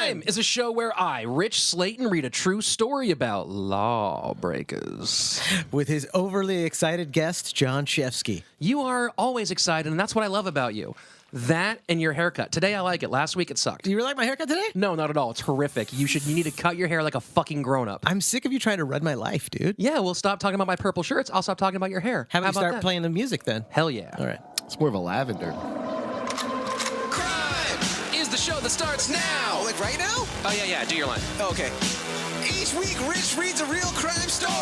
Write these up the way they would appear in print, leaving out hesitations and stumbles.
CRiiiME is a show where I, Rich Slaton, read a true story about lawbreakers. With his overly excited guest, John Shefsky. You are always excited, and that's what I love about you. That and your haircut. Today I like it. Last week it sucked. Do you really like my haircut today? No, not at all. It's horrific. You need to cut your hair like a fucking grown-up. I'm sick of you trying to run my life, dude. Yeah, we'll stop talking about my purple shirts. I'll stop talking about your hair. How about you start that? playing the music then? Hell yeah. All right. It's more of a lavender. CRiiiME is the show that starts now. Like right now? Oh, yeah. Do your line. Okay. Each week, Rich reads a real crime story.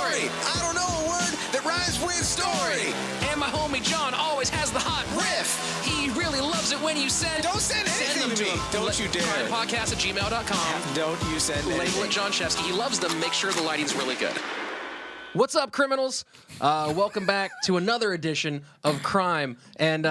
I don't know a word that rhymes with story. And my homie John always has the hot riff. He really loves it when you send... Don't send anything them to me. Don't you dare. CRiiiMEpodcast@gmail.com. Don't you send Label anything. it John Shefsky. He loves them. Make sure the lighting's really good. What's up, criminals? Welcome back to another edition of CRiiiME. And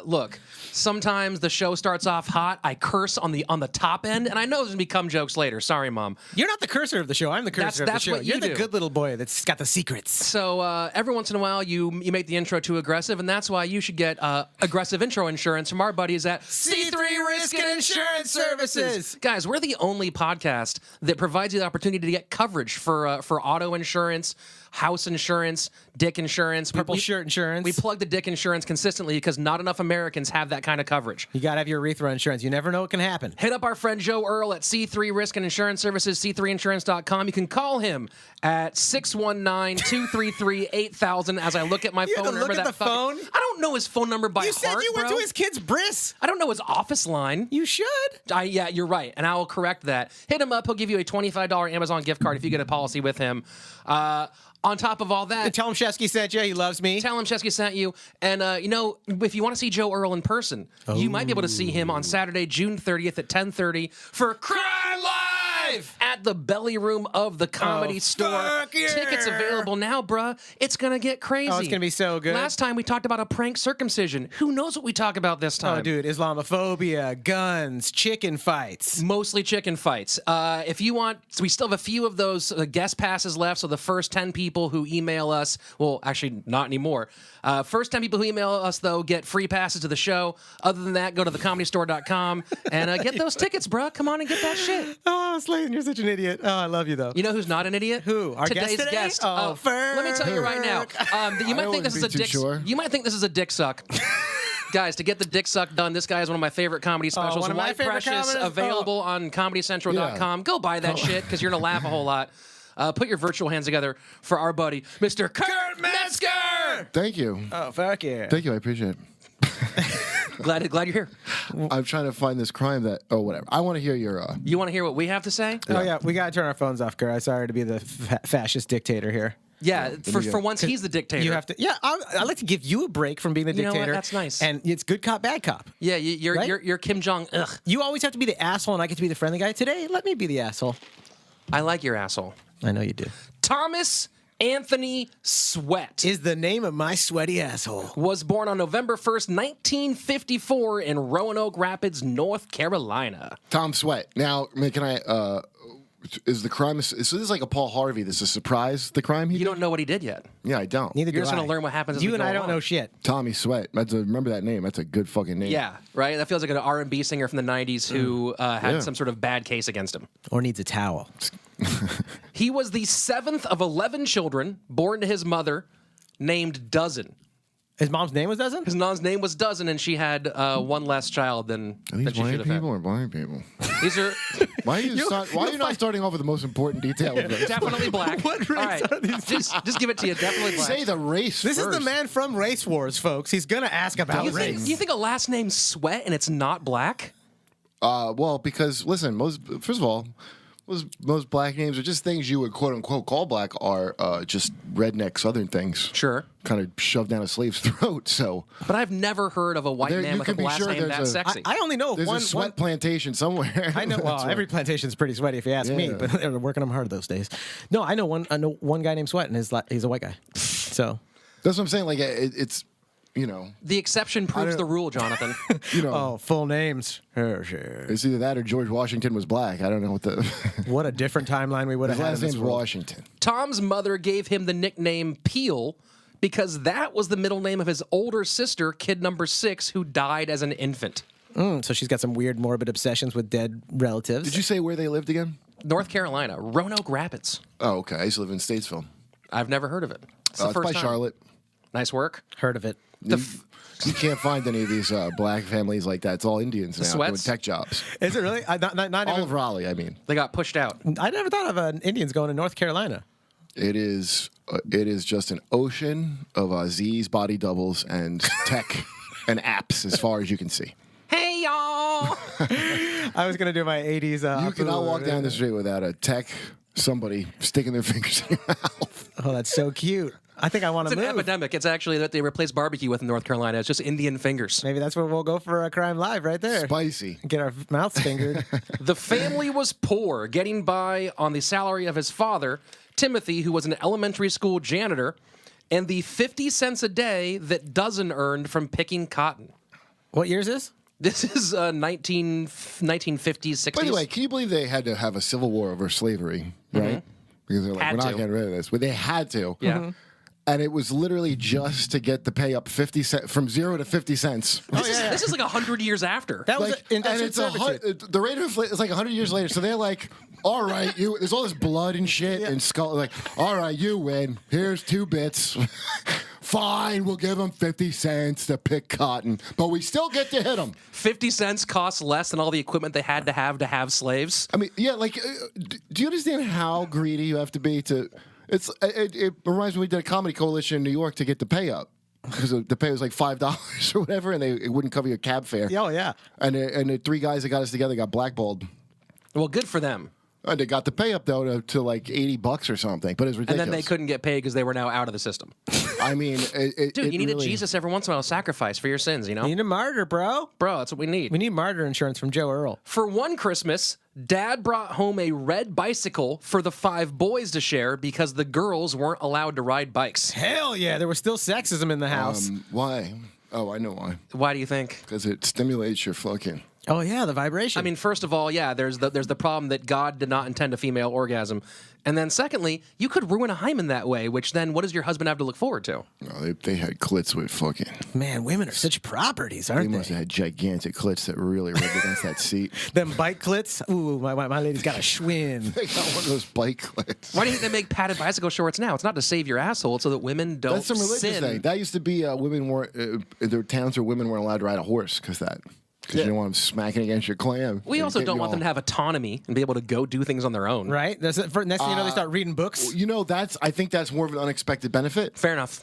look, sometimes the show starts off hot. I curse on the top end, and I know there's gonna be cum jokes later. Sorry, Mom. You're not the cursor of the show. I'm the cursor of the That's show. what you You're the do. good little boy that's got the secrets. So every once in a while, you make the intro too aggressive, and that's why you should get aggressive intro insurance from our buddies at C3 Risk and Insurance Services. Guys, we're the only podcast that provides you the opportunity to get coverage for auto insurance, house insurance, dick insurance. Purple shirt insurance. We plug the dick insurance consistently because not enough Americans have that kind of coverage. You got to have your urethra insurance. You never know what can happen. Hit up our friend Joe Erle at C3 Risk and Insurance Services, c3insurance.com. You can call him at 619-233-8000 as I look at my You phone have to number. look at the phone? I don't know his phone number by You heart, said you went bro. to his kid's bris. I don't know his office line. You should. Yeah, you're right, and I will correct that. Hit him up. He'll give you a $25 Amazon gift card if you get a policy with him. On top of all that, And tell him Shefsky sent you. He loves me. tell him Chesky sent you. And, if you want to see Joe Erle in person, you might be able to see him on Saturday, June 30th at 10:30 for CRiiiME Live at the Belly Room of the Comedy Store. fuck yeah. Tickets available now, bruh. It's going to get crazy. Oh, it's gonna be so good. Last time we talked about a prank circumcision. Who knows what we talk about this time? Oh, dude, Islamophobia, guns, chicken fights. Mostly chicken fights. If you want, so we still have a few of those guest passes left. So the first 10 people who email us, well, actually not anymore. First 10 people who email us, though, get free passes to the show. Other than that, go to thecomedystore.com and get those tickets, bro. Come on and get that shit. Oh, Slaton, you're such an idiot. Oh, I love you, though. You know who's not an idiot? Who? Our guest Today's today? guest. Oh, let me tell you right now. You might I think this is a wouldn't be dick. too sure. You might think this is a dick suck. Guys, to get the dick suck done, this guy is one of my favorite comedy specials. one of my White favorite Precious, comedies? available on ComedyCentral.com. Go buy that shit because you're going to laugh a whole lot. Put your virtual hands together for our buddy, Mr. Kurt Metzger. Thank you. Oh, fuck yeah. Thank you. I appreciate it. Glad you're here. I'm trying to find this crime that. Oh, whatever. I want to hear your. You want to hear what we have to say? Oh, yeah. We got to turn our phones off, Kurt. I'm sorry to be the fascist dictator here. Yeah, for once he's the dictator. You have to. Yeah, I'd like to give you a break from being the You know what? dictator. That's nice. And it's good cop, bad cop. Yeah, you're Right? you're Kim Jong. Ugh, You always have to be the asshole, and I get to be the friendly guy. Today, let me be the asshole. I like your asshole. I know you do. Thomas Anthony Sweatt Is the name of my sweaty asshole. was born on November 1st, 1954 in Roanoke Rapids, North Carolina. Tom Sweatt. Now, I mean, can I? Is the crime? So this is like a Paul Harvey. This is a surprise. The crime he You did? don't know what he did yet. Yeah, I don't. Neither You're do just I. gonna learn what happens as You we and go I don't along. know shit. Tommy Sweat. Remember that name. That's a good fucking name. Yeah, right? That feels like an R&B singer from the 90s who had Yeah. some sort of bad case against him. Or needs a towel. He was the 7th of 11 children born to his mother named Dozen. His mom's name was Dozen? His mom's name was Dozen, and she had one less child than Are these she should white have people had. or black people? These are Why are you not starting off with the most important detail of this? definitely black. What All race right, are these? just give it to you. Definitely black. Say the race This is first. the man from Race Wars, folks. He's going to ask about you race. think, you think a last name Sweat and it's not black? Well, because listen, first of all, most black names are just things you would quote unquote call black are just redneck Southern things. Sure. Kind of shoved down a slave's throat. So But I've never heard of a white There- man you with a can be last sure name that there's a- sexy. I only know of there's one. a sweat plantation somewhere. I know. Well, That's every plantation's pretty sweaty if you ask me, Yeah. but they're working them hard those days. No, I know one guy named Sweat, and he's a white guy. So, That's what I'm saying. Like it's you know, The exception proves the rule, Jonathan. you know, oh, full names. it's either that or George Washington was black. I don't know what the What a different timeline we would his have had. last in this name's world. Washington. Tom's mother gave him the nickname Peel because that was the middle name of his older sister, kid number 6, who died as an infant. So she's got some weird, morbid obsessions with dead relatives. Did you say where they lived again? North Carolina, Roanoke Rapids. Oh, okay. I used to live in Statesville. I've never heard of it. It's the It's first by time. Charlotte. Nice work. Heard of it? You can't find any of these black families like that. It's all Indians now doing Sweats? tech jobs. Is it really? Not All even, of Raleigh, I mean. They got pushed out. I never thought of Indians going to North Carolina. It is just an ocean of Z's, body doubles, and tech and apps as far as you can see. Hey, y'all. I was going to do my 80s. You cannot walk down the street without a tech, somebody sticking their fingers in your mouth. Oh, that's so cute. I think I want It's to an move. epidemic. It's actually that they replaced barbecue with in North Carolina. It's just Indian fingers. Maybe that's where we'll go for a crime live right there. Spicy. Get our mouths fingered. The family was poor, getting by on the salary of his father, Timothy, who was an elementary school janitor, and the 50 cents a day that Dozen earned from picking cotton. What year is this? This is 1950s, 60s. By the way, can you believe they had to have a civil war over slavery, right? Because they're like, Had we're not to. getting rid of this. But they had to. Yeah. And it was literally just to get the pay up 50 cents, from 0 to 50 cents. This is like 100 years after. That was Like, in and it's the rate of inflation is like 100 years later. So they're like, all right, there's all this blood and shit and skull. Like, all right, you win. Here's 2 bits. Fine, we'll give them 50 cents to pick cotton, but we still get to hit them. 50 cents costs less than all the equipment they had to have slaves. I mean, yeah, like, do you understand how greedy you have to be to? It reminds me we did a comedy coalition in New York to get the pay up because the pay was like $5 or whatever, and it wouldn't cover your cab fare. Oh, yeah. And the 3 guys that got us together got blackballed. Well, good for them. And they got the pay up though to like $80 or something, but it's ridiculous. And then they couldn't get paid because they were now out of the system. I mean, Dude, you need a Jesus every once in a while, sacrifice for your sins, you know? You need a martyr, bro. Bro, that's what we need. We need martyr insurance from Joe Erle. For one Christmas, Dad brought home a red bicycle for the 5 boys to share because the girls weren't allowed to ride bikes. Hell yeah, there was still sexism in the house. Why? Oh, I know why. Why do you think? Because it stimulates your fucking. Oh yeah, the vibration. I mean, first of all, yeah, there's the problem that God did not intend a female orgasm. And then secondly, you could ruin a hymen that way, which then what does your husband have to look forward to? No, they had clits with fucking. man, women are such properties, They aren't must they? have had gigantic clits that really rubbed against that seat. Them bike clits. Ooh, my lady's got a schwinn. They got one of those bike clits. Why do you think they make padded bicycle shorts now? It's not to save your asshole, it's so that women don't That's some religious sin. thing. That used to be women weren't. There were towns where women weren't allowed to ride a horse because you don't want them smacking against your clam. We also don't want them to have autonomy and be able to go do things on their own. Right? Next thing you know, they start reading books. You know, I think that's more of an unexpected benefit. Fair enough.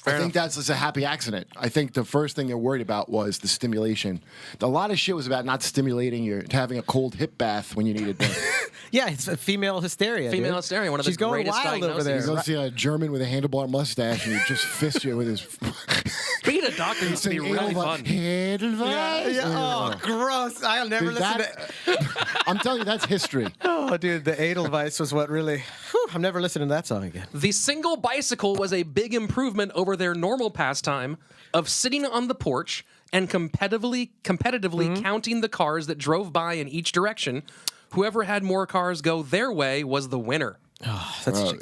I think that's just a happy accident. I think the first thing they're worried about was the stimulation. A lot of shit was about not stimulating having a cold hip bath when you needed to. Yeah, it's a female hysteria. Female dude. hysteria, one of the She's going greatest wild over there. diagnoses. You go see a German with a handlebar mustache and he just fists you with his. Being a doctor used to be really fun. Edelweiss. Oh, gross! I'll never Dude, listen to. I'm telling you, that's history. Oh, dude, the Edelweiss was what really. Whew, I'm never listening to that song again. The single bicycle was a big improvement over their normal pastime of sitting on the porch and competitively counting the cars that drove by in each direction. Whoever had more cars go their way was the winner.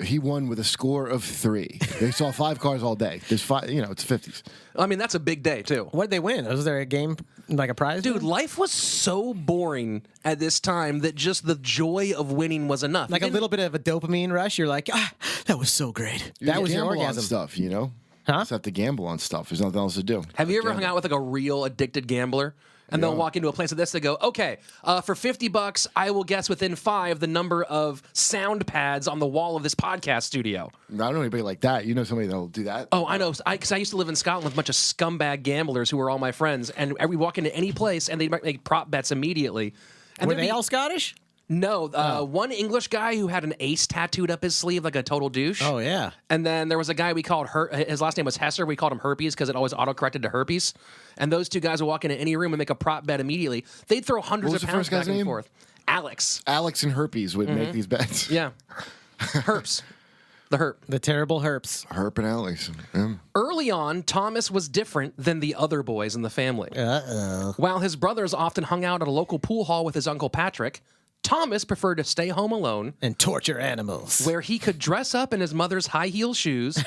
He won with a score of 3. They saw 5 cars all day. There's 5. It's 50s. I mean, that's a big day, too. What did they win? Was there a game, like a prize? Dude, life was so boring at this time that just the joy of winning was enough. like a little bit of a dopamine rush. You're like, that was so great. That was your Gamble on orgasm. stuff, Huh? Just have to gamble on stuff. There's nothing else to do. Have you ever hung out with like a real addicted gambler? And they'll walk into a place like this, they go, okay, for $50, I will guess within 5 the number of sound pads on the wall of this podcast studio. I don't know anybody like that. You know somebody that'll do that? Oh, I know. Because I used to live in Scotland with a bunch of scumbag gamblers who were all my friends. And we walk into any place and they'd make prop bets immediately. And Were there'd they be- all Scottish? No. One English guy who had an ace tattooed up his sleeve like a total douche. Oh, yeah. And then there was a guy we called his last name was Hesser. We called him Herpes because it always autocorrected to herpes. And those 2 guys would walk into any room and make a prop bet immediately. They'd throw hundreds What was of the pounds first guy's back and name? forth. Alex. Alex and Herpes would make these bets. Yeah. Herps. The herp. The terrible herps. Herp and Alex. Yeah. Early on, Thomas was different than the other boys in the family. Uh-oh. While his brothers often hung out at a local pool hall with his Uncle Patrick, Thomas preferred to stay home alone, And torture animals. where he could dress up in his mother's high heel shoes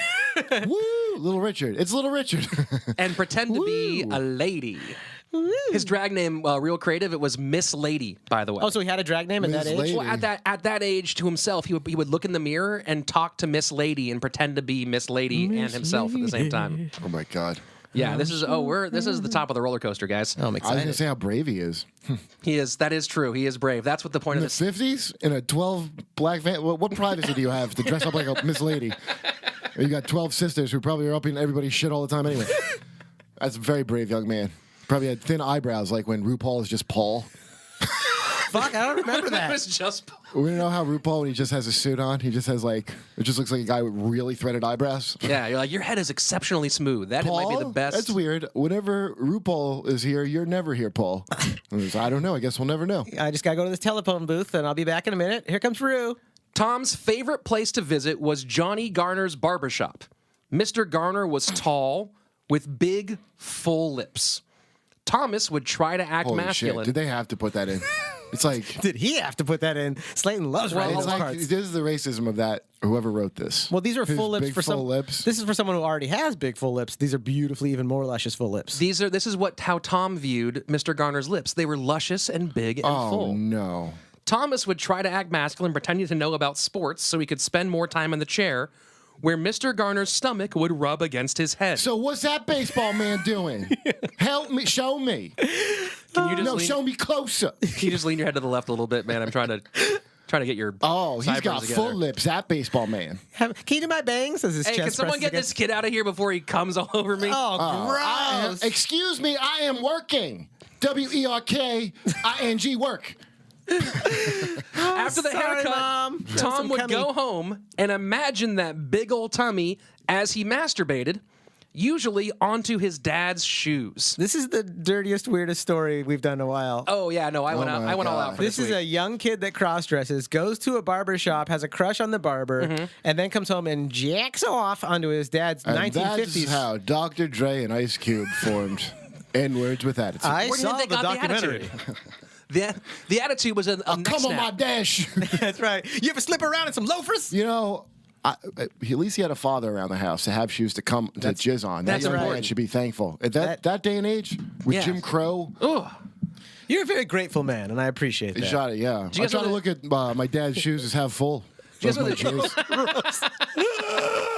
Woo! Little Richard. It's Little Richard. and pretend to be a lady. His drag name, real creative, it was Miss Lady, by the way. Oh, so he had a drag name at Miss that age? Lady. Well, at that age, to himself, he would look in the mirror and talk to Miss Lady and pretend to be Miss Lady and himself at the same time. Oh my God. Yeah, this is the top of the roller coaster, guys. Oh, I'm I was excited. gonna say how brave he is. He is. That is true. He is brave. That's what the point In of the this. 50s, in a 12 black van. What privacy do you have to dress up like a Miss Lady? You got 12 sisters who probably are up in everybody's shit all the time anyway. That's a very brave young man. Probably had thin eyebrows like when RuPaul is just Paul. Fuck, I don't remember It that. was just. We know how RuPaul, when he just has a suit on, he just has like, it just looks like a guy with really threaded eyebrows. Yeah, you're like, your head is exceptionally smooth. That might be the best. That's weird. Whenever RuPaul is here, you're never here, Paul. I don't know. I guess we'll never know. I just gotta go to this telephone booth, and I'll be back in a minute. Here comes Rue. Tom's favorite place to visit was Johnny Garner's barbershop. Mr. Garner was tall with big, full lips. Thomas would try to act Holy masculine. shit. Did they have to put that in? It's like, Did he have to put that in? Slaton loves writing it's those like parts. this is the racism of that, whoever wrote this. Well, these are His full lips big for full some. lips. This is for someone who already has big full lips. These are beautifully, even more luscious full lips. This is how Tom viewed Mr. Garner's lips. They were luscious and big and Oh, full. no. Thomas would try to act masculine, pretending to know about sports so he could spend more time in the chair, where Mr. Garner's stomach would rub against his head. So what's that baseball man doing? Help me. Show me. Can you just No, lean, show me closer. can you just lean your head to the left a little bit, man? I'm trying to get your Oh, he's sideburns got together. full lips, that baseball man. Can you do my bangs? As his Hey, chest can someone presses get this against- kid out of here before he comes all over me? Oh, gross. Excuse me, I am working. WERKING, work. After the Sorry, haircut, Mom. Tom Some would cummy. go home and imagine that big old tummy as he masturbated, usually onto his dad's shoes. This is the dirtiest, weirdest story we've done in a while. Oh yeah, no, I went my all God. out for This this is a young kid that cross dresses, goes to a barber shop, has a crush on the barber, and then comes home and jacks off onto his dad's And 1950s. that's how Dr. Dre and Ice Cube formed N-words with attitude. I Where do you saw think they the got the documentary. The attitude was a neck Come on, my snap. dash. That's right. You ever slip around in some loafers? You know, at least he had a father around the house to have shoes to come to jizz on. that's That young man important. should be thankful. At that day and age, with Yeah. Jim Crow, Ugh. You're a very grateful man, and I appreciate he that. shot it. Yeah, I you guys try to know look at my dad's shoes as half full. you guys Those know my shoes.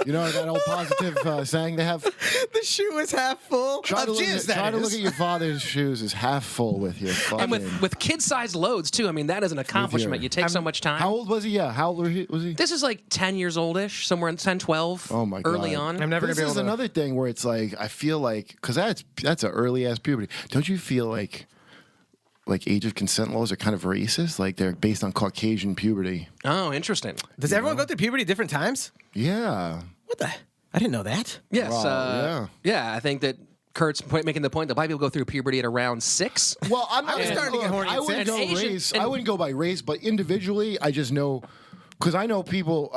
You know that old positive saying they have. The shoe is half full Try of to, look jizz, at, that try to is. look at your father's shoes as half full with your fucking. And with kid-sized loads too. I mean, that is an accomplishment. You take so much time. How old was he? Yeah, how old was he? This is like 10 years oldish, somewhere in 10, 12. Oh my God. Early on. I'm never This gonna be is able to. another thing where it's like I feel like because that's an early ass puberty. Don't you feel like age of consent laws are kind of racist? Like they're based on Caucasian puberty. Oh, interesting. Does everyone go through puberty at different times? Yeah. What the? I didn't know that. Yes. Wow, yeah, I think that Kurt's making the point that black people go through puberty at around 6. Well, I'm not was gonna- starting to get horny I at wouldn't six. go And Asian- race. and- I wouldn't go by race, but individually, I just know because I know people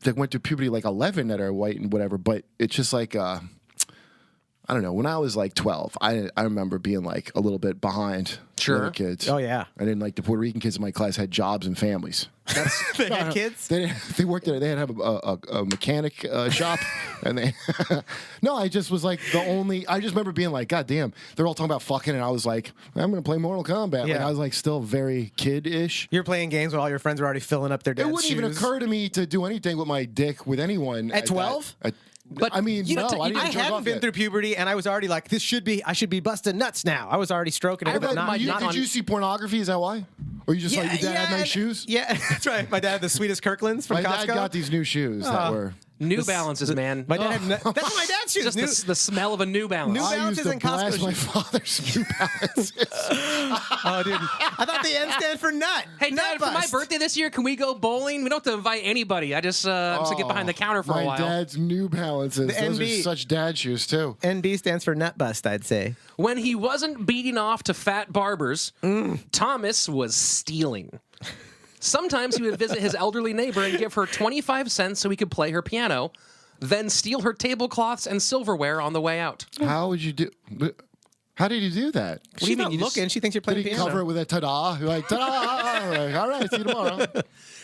that went through puberty like 11 that are white and whatever. But it's just like I don't know. When I was like 12, I remember being like a little bit behind the Sure. other kids. Oh, yeah. And then like the Puerto Rican kids in my class had jobs and families. They had kids? They worked there. They had to have a mechanic shop, and they. No, I just was like the only. I just remember being like, God damn, they're all talking about fucking, and I was like, I'm gonna play Mortal Kombat. Like Yeah. I was like still very kid-ish. You're playing games while all your friends are already filling up their dad's It wouldn't even shoes. occur to me to do anything with my dick with anyone At 12? But I mean, you no, don't- I you- didn't I jerk hadn't off been yet. through puberty, and I was already like, I should be busting nuts now. I was already stroking it, I but read not, my- not Did you see pornography? Is that why? Or you just like your dad had nice and- shoes? Yeah, that's right. My dad had the sweetest Kirklands from My Costco. dad got these new shoes that were. New Balances, man. My dad had, that's my dad's shoes. Just New- the smell of a New Balance. New I Balances used to and Costco blast my shoes. father's New Balances. Oh, dude. I thought the N stand for nut. Hey, Nut Dad, for my bust. birthday this year, can we go bowling? We don't have to invite anybody. I'm just gonna get behind the counter for my a while. dad's New Balances. The Those NB. are such dad shoes too. NB stands for nut bust, I'd say. When he wasn't beating off to fat barbers, Mm. Thomas was stealing. Sometimes he would visit his elderly neighbor and give her 25 cents so he could play her piano, then steal her tablecloths and silverware on the way out. How would you do? How did you do that? do you She's mean? not You just- looking. She thinks you're Did playing he piano. cover it with a ta-da? You're like, ta-da! Like, all right, see you tomorrow.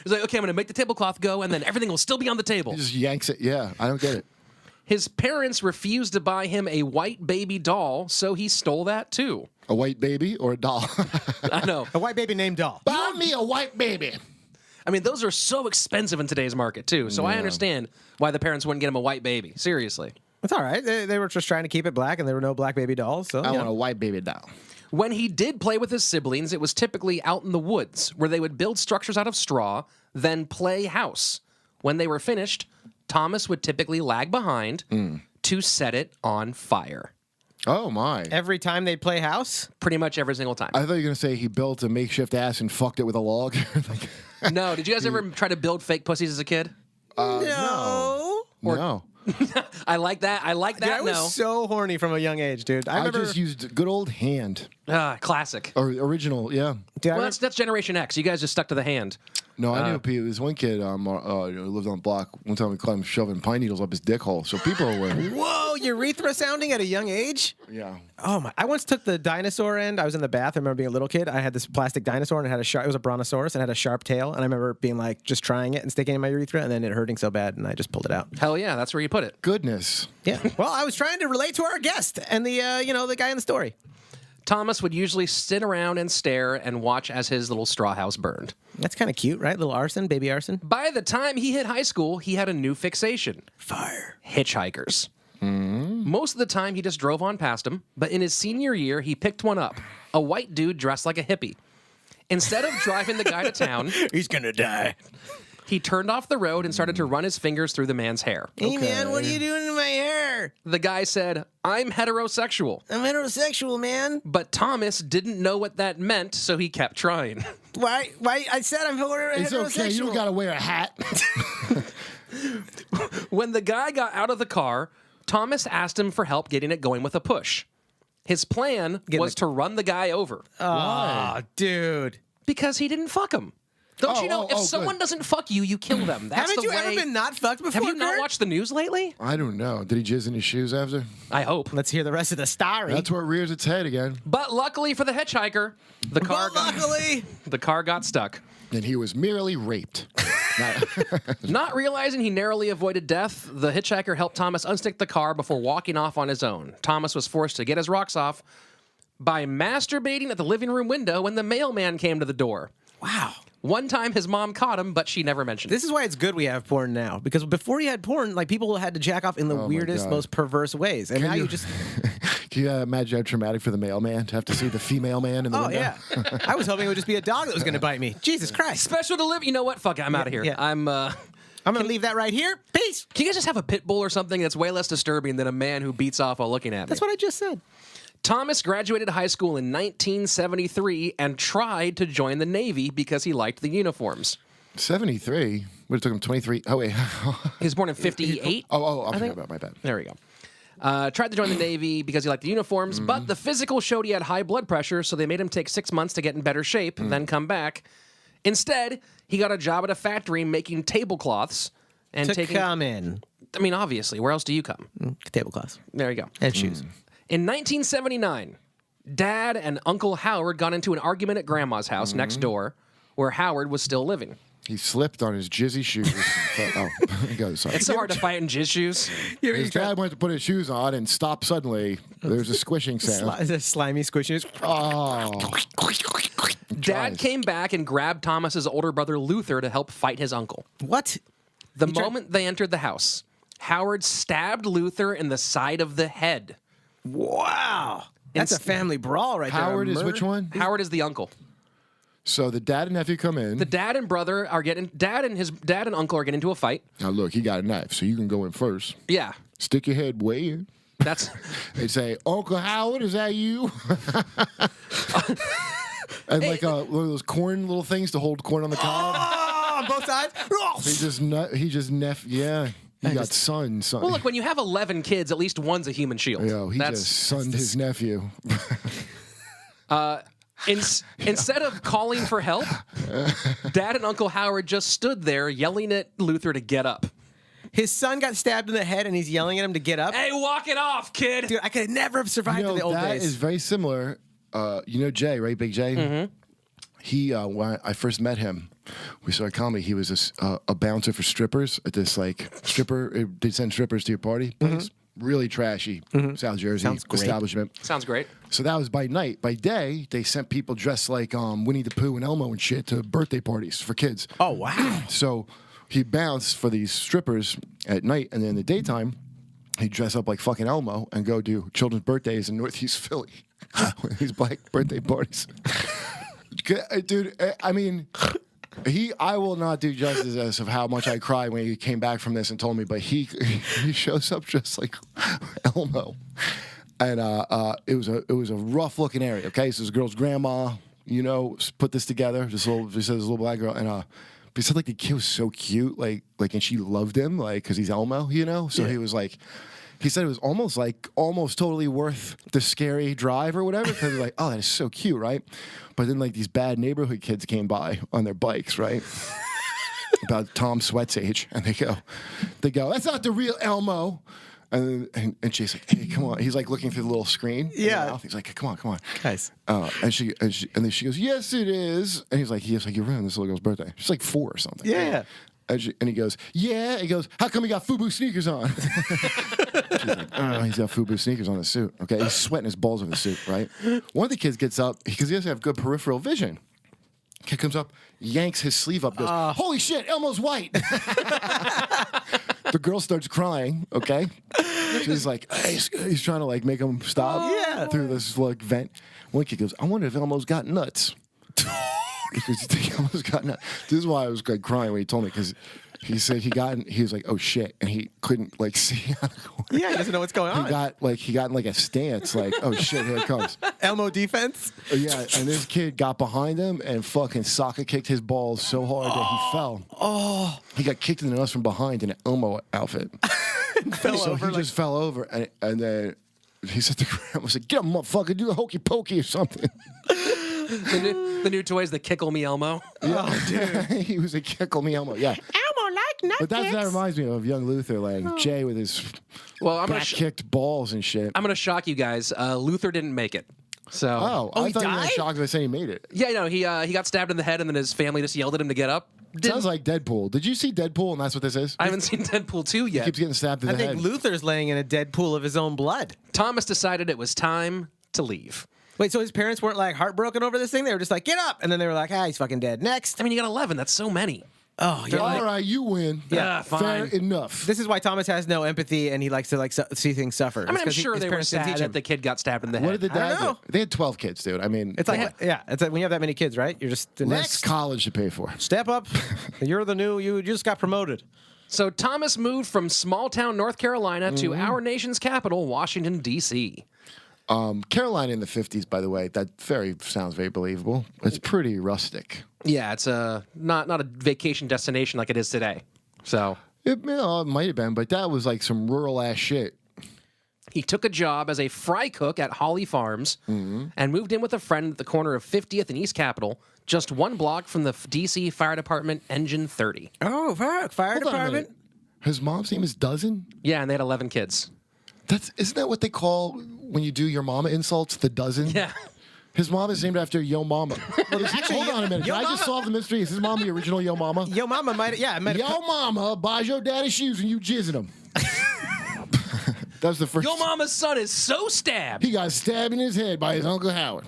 He's like, okay, I'm going to make the tablecloth go, and then everything will still be on the table. He just yanks it. Yeah, I don't get it. His parents refused to buy him a white baby doll, so he stole that too. A white baby or a doll? I know. A white baby named Doll. Buy me a white baby. I mean, those are so expensive in today's market too. So I understand why the parents wouldn't get him a white baby. Seriously. It's all right. They were just trying to keep it black, and there were no black baby dolls. So I want a white baby doll. When he did play with his siblings, it was typically out in the woods, where they would build structures out of straw, then play house. When they were finished, Thomas would typically lag behind to set it on fire. Oh, my. every time they play house. Pretty much every single time. I thought you were going to say he built a makeshift ass and fucked it with a log. No, did you guys ever try to build fake pussies as a kid? No. No. I like that. I like Dude, that. I was so horny from a young age, dude. I I remember. just used good old hand. Classic. Or original, yeah. Dude, I Well, that's Generation X. You guys just stuck to the hand. No, I knew people. This one kid who lived on the block. One time we caught him shoving pine needles up his dick hole. So people were, Whoa, urethra sounding at a young age? yeah. Oh my! I once took the dinosaur end. I was in the bath. I remember being a little kid. I had this plastic dinosaur and it had a sharp. It was a brontosaurus and had a sharp tail. And I remember being like just trying it and sticking it in my urethra and then it hurting so bad and I just pulled it out. Hell yeah, that's where you put it. Goodness. Yeah. Well, I was trying to relate to our guest and the the guy in the story. Thomas would usually sit around and stare and watch as his little straw house burned. That's kind of cute, right? Little arson, baby arson. By the time he hit high school, he had a new fixation. Fire. Hitchhikers. Most of the time, he just drove on past them, but in his senior year, he picked one up. A white dude dressed like a hippie. Instead of driving the guy to town, He's gonna die. he turned off the road and started to run his fingers through the man's hair. Hey man, what are you doing to my hair? The guy said, "I'm heterosexual." I'm heterosexual, man. But Thomas didn't know what that meant, so he kept trying. Why? I said I'm heterosexual. It's okay. You don't got to wear a hat. When the guy got out of the car, Thomas asked him for help getting it going with a push. His plan was to run the guy over Oh, dude. because he didn't fuck him. Don't you know, if someone doesn't fuck you, you kill them. That's Haven't the you way. ever been not fucked before? Have you not Kurt? watched the news lately? I don't know. Did he jizz in his shoes after? I hope. Let's hear the rest of the story. That's where it rears its head again. But luckily for the hitchhiker, the car But luckily, the car got stuck. And he was merely raped. Not realizing he narrowly avoided death, the hitchhiker helped Thomas unstick the car before walking off on his own. Thomas was forced to get his rocks off by masturbating at the living room window when the mailman came to the door. wow. One time his mom caught him, but she never mentioned This is why it's good we have porn now. Because before you had porn, like people had to jack off in the weirdest, God. most perverse ways. And now you just. Can you imagine how traumatic for the mailman to have to see the female man in the Oh, window? yeah. I was hoping it would just be a dog that was going to bite me. Jesus Christ. Special delivery. You know what? Fuck it. I'm out of here. yeah. I'm going to leave that right here. Peace. Can you guys just have a pit bull or something that's way less disturbing than a man who beats off while looking at me? That's what I just said. Thomas graduated high school in 1973 and tried to join the Navy because he liked the uniforms. 73? Would have took him 23. Oh, wait. He was born in 58. I'm think- about my bad. There we go. Tried to join the Navy because he liked the uniforms, but the physical showed he had high blood pressure, so they made him take 6 months to get in better shape, then come back. Instead, he got a job at a factory making tablecloths and To come in. I mean, obviously, where else do you come? Tablecloths. There you go. And shoes. In 1979, Dad and Uncle Howard got into an argument at Grandma's house next door, where Howard was still living. He slipped on his jizzy shoes. He goes, sorry. It's so hard to fight in jizz shoes. His dad went to put his shoes on and stopped suddenly. There's a squishing sound. The slimy squishes. Oh. Dad came back and grabbed Thomas's older brother Luther to help fight his uncle. What? The moment they entered the house, Howard stabbed Luther in the side of the head. Wow. That's a family brawl right there. Howard A is murder- which one? Howard is the uncle. So the dad and nephew come in. The dad and brother are getting dad and uncle are getting into a fight. Now look, he got a knife, so you can go in first. Yeah. Stick your head way in. That's They say, Uncle Howard, is that you? And like one of those corn little things to hold corn on the cob. Oh, on both sides? Yeah. He got son. well, look, when you have 11 kids, at least one's a human shield. Yo, he just sunned his nephew. Instead of calling for help, Dad and Uncle Howard just stood there yelling at Luther to get up. His son got stabbed in the head and he's yelling at him to get up. Hey, walk it off, kid. Dude, I could never have survived in the old that days. is very similar. You know Jay, right? Big Jay? Mm-hmm. He, when I first met him, we started comedy. He was a bouncer for strippers at this like stripper. They send strippers to your party place. Really trashy South Jersey establishment. Sounds great. So that was by night. By day, they sent people dressed like Winnie the Pooh and Elmo and shit to birthday parties for kids. Oh, wow. So he bounced for these strippers at night, and then in the daytime, he'd dress up like fucking Elmo and go do children's birthdays in Northeast Philly. These black birthday parties. Dude, I mean... I will not do justice as of how much I cried when he came back from this and told me, but he shows up just like Elmo, and it was a rough looking area. Okay, so this girl's grandma, put this together. This little black girl, and he said like the kid was so cute, like and she loved him, like because he's Elmo, So he was like. He said it was almost totally worth the scary drive or whatever because like, oh, that is so cute, right? But then like these bad neighborhood kids came by on their bikes, right? About Tom Sweatt's age, and they go, that's not the real Elmo. And she's like, hey, come on. He's like looking through the little screen. Yeah. He's like, come on. Guys. And then she goes, yes, it is. And he's like, you ruined this little girl's birthday. She's like 4 or something. Yeah. And he goes, yeah. He goes, how come he got FUBU sneakers on? She's like, oh, he's got FUBU sneakers on his suit. Okay, he's sweating his balls off his suit, right? One of the kids gets up because he doesn't have good peripheral vision. Kid comes up, yanks his sleeve up, goes, holy shit, Elmo's white. The girl starts crying, okay? She's like, he's trying to like make him stop through this like vent. One kid goes, I wonder if Elmo's got nuts. This is why I was like crying when he told me because he said he was like, oh shit, and he couldn't like see out of the corner. Yeah, he doesn't know what's going on. He got in like a stance, like, oh shit, here it comes. Elmo defense. Yeah, and this kid got behind him and fucking soccer kicked his balls so hard that he fell. Oh, he got kicked in the nuts from behind in an Elmo outfit. So he just fell over, and then he said to grandma, was like, get him, motherfucker, do the hokey pokey or something. The new toy is the Kickle Me Elmo. Yeah, dude. He was a Kickle Me Elmo. Yeah. Elmo like nuts. But that reminds me of young Luther, like Jay with his back-kicked balls and shit. I'm going to shock you guys. Luther didn't make it. So. I he thought you were died? shocked by saying he made it. Yeah, no, he got stabbed in the head, and then his family just yelled at him to get up. Sounds like Deadpool. Did you see Deadpool, and that's what this is? I haven't seen Deadpool 2 He yet. keeps getting stabbed in the I think head. Luther's laying in a dead pool of his own blood. Thomas decided it was time to leave. Wait, so his parents weren't like heartbroken over this thing? They were just like, get up! And then they were like, he's fucking dead. Next. I mean, you got 11. That's so many. Oh, yeah. All right, you win. Yeah, Fair fine. enough. This is why Thomas has no empathy and he likes to see things suffer. I mean, It's I'm 'cause sure his they were parents didn't sad teach that him. the kid got stabbed in the head. What did the I dad don't know. do? They had 12 kids, dude. I mean, It's like, it's like when you have that many kids, right? You're just the less next. college to pay for. Step up. You're the new. You just got promoted. So Thomas moved from small town North Carolina to our nation's capital, Washington, D.C. Carolina in the 50s, by the way, that sounds very believable. It's pretty rustic. Yeah, it's not a vacation destination like it is today. So It might have been, but that was like some rural ass shit. he took a job as a fry cook at Holly Farms and moved in with a friend at the corner of 50th and East Capitol, just 1 block from the D.C. Fire Department Engine 30. Oh, fire Hold on a department. minute. His mom's name is Dozen? Yeah, and they had 11 kids. Isn't that what they call when you do your mama insults, the dozen? Yeah. His mom is named after Yo Mama. Hold on a minute. Yo Can I just Mama- solve the mystery? Is his mom the original Yo Mama? Yo, mama might. Yeah, Yo Mama buys your daddy shoes and you jizz in them. That was the first. Yo mama's son is so stabbed. He got stabbed in his head by his Uncle Howard.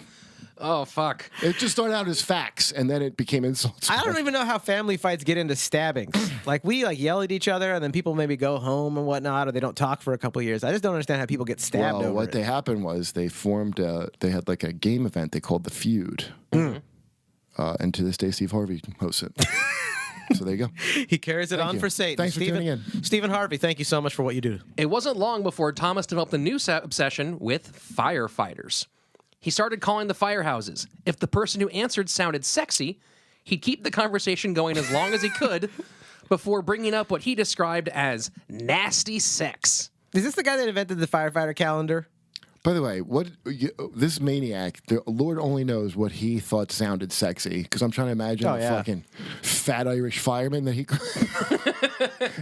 Oh, fuck. It just started out as facts, and then it became insults. I don't even know how family fights get into stabbings. Like we yell at each other, and then people maybe go home and whatnot, or they don't talk for a couple years. I just don't understand how people get stabbed Well, over what it. they happened was they formed. They had like a game event they called the Feud, and to this day, Steve Harvey hosts it. So there you go. He carries it on you. for Satan. Thanks for tuning in. Stephen Harvey, thank you so much for what you do. It wasn't long before Thomas developed a new obsession with firefighters. He started calling the firehouses. If the person who answered sounded sexy, he'd keep the conversation going as long as he could before bringing up what he described as nasty sex. Is this the guy that invented the firefighter calendar? By the way, this maniac, the Lord only knows what he thought sounded sexy. Because I'm trying to imagine Oh, the yeah. fucking fat Irish fireman that he,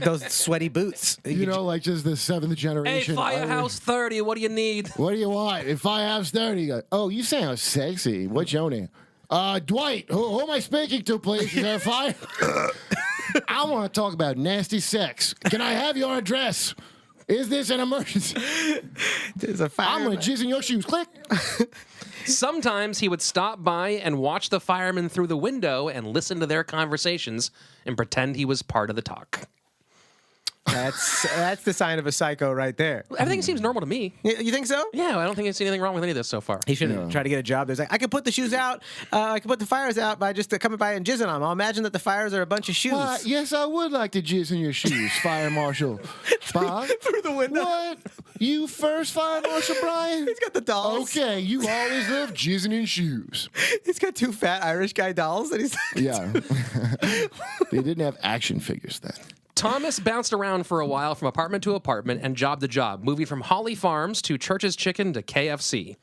Those sweaty boots. you know, like just the 7th Hey, generation. Firehouse 30, what do you need? What do you want? If Firehouse 30, you go, oh, you sound sexy. What's your name? Dwight, who am I speaking to, please? Is there a fire? I want to talk about nasty sex. Can I have your address? Is this an emergency? There's a fire. I'm going to jizz in your shoes. Click. Sometimes he would stop by and watch the firemen through the window and listen to their conversations and pretend he was part of the talk. That's the sign of a psycho right there. Everything seems normal to me. You think so? Yeah, I don't think I see anything wrong with any of this so far. He shouldn't try to get a job. There's like, I can put the shoes out. I can put the fires out by just coming by and jizzing on them. I'll imagine that the fires are a bunch of shoes. Yes, I would like to jizz in your shoes, Fire Marshal Bob. Through the window. What? You first, Fire Marshal Brian? He's got the dolls. Okay, you always love jizzing in shoes. He's got 2 fat Irish guy dolls that he's. Yeah. They didn't have action figures then. Thomas bounced around for a while from apartment to apartment and job to job, moving from Holly Farms to Church's Chicken to KFC.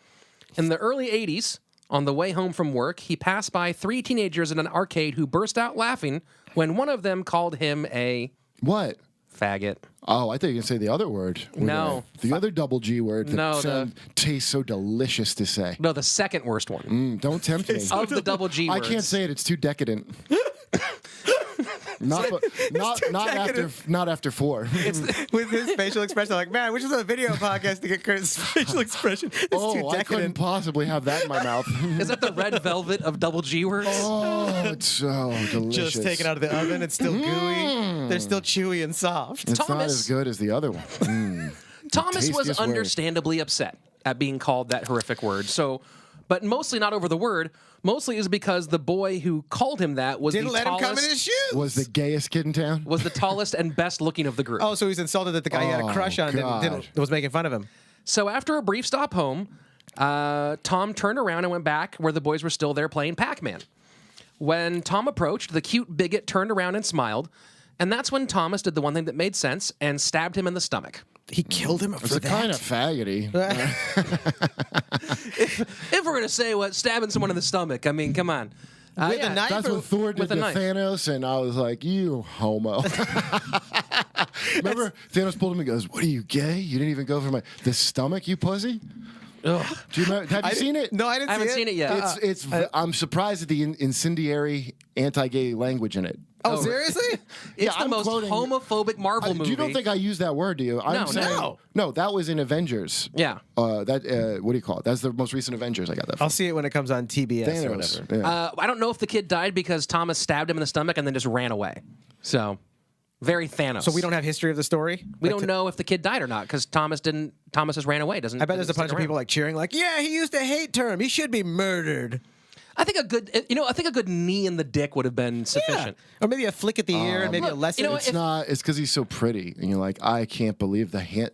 In the early 80s, on the way home from work, he passed by 3 teenagers in an arcade who burst out laughing when one of them called him a... What? Faggot. Oh, I thought you were going to say the other word. No. The other double G word that tastes so delicious to say. No, the second worst one. Don't tempt me. Of the double G I words. can't say it. It's too decadent. Not after 4. With his facial expression, like, man, which is a video podcast to get Kurt's facial expression. It's too I couldn't decadent. possibly have that in my mouth. Is that the red velvet of double G words? Oh, it's so delicious. Just taken out of the oven. It's still gooey. They're still chewy and soft. It's not Thomas- as good as the other one. Thomas was tastiest word. understandably upset at being called that horrific word. But mostly not over the word. Mostly is because the boy who called him that was Didn't the let tallest, him come in his shoes. Was the gayest kid in town? was the tallest and best looking of the group. Oh, so he's insulted that the guy he had a crush on was making fun of him. So after a brief stop home, Tom turned around and went back where the boys were still there playing Pac-Man. When Tom approached, the cute bigot turned around and smiled, and that's when Thomas did the one thing that made sense and stabbed him in the stomach. He killed him for It's kind of faggoty. If we're going to say what, stabbing someone in the stomach, I mean, come on. With a knife? That's what Thor did with a to knife. Thanos, and I was like, you homo. Remember, Thanos pulled him and goes, what are you, gay? You didn't even go for the stomach, you pussy? Ugh. Do you remember, have you seen it? No, I haven't seen it yet. I'm surprised at the incendiary anti-gay language in it. Oh, seriously? It's Yeah, the I'm most quoting- homophobic Marvel movie. You don't think I use that word, do you? I'm saying, no, that was in Avengers. Yeah. What do you call it? That's the most recent Avengers I got that from. I'll see it when it comes on TBS or Thanos. whatever. Yeah. I don't know if the kid died because Thomas stabbed him in the stomach and then just ran away. So, very Thanos. So we don't have history of the story? We don't know if the kid died or not because Thomas just ran away. Doesn't? I bet there's a didn't bunch stick of people around. like cheering, like, yeah, he used to hate term. He should be murdered. I think a good knee in the dick would have been sufficient. Or maybe a flick at the ear and maybe a look, lesson. you know what, It's because he's so pretty, and you're like, I can't believe the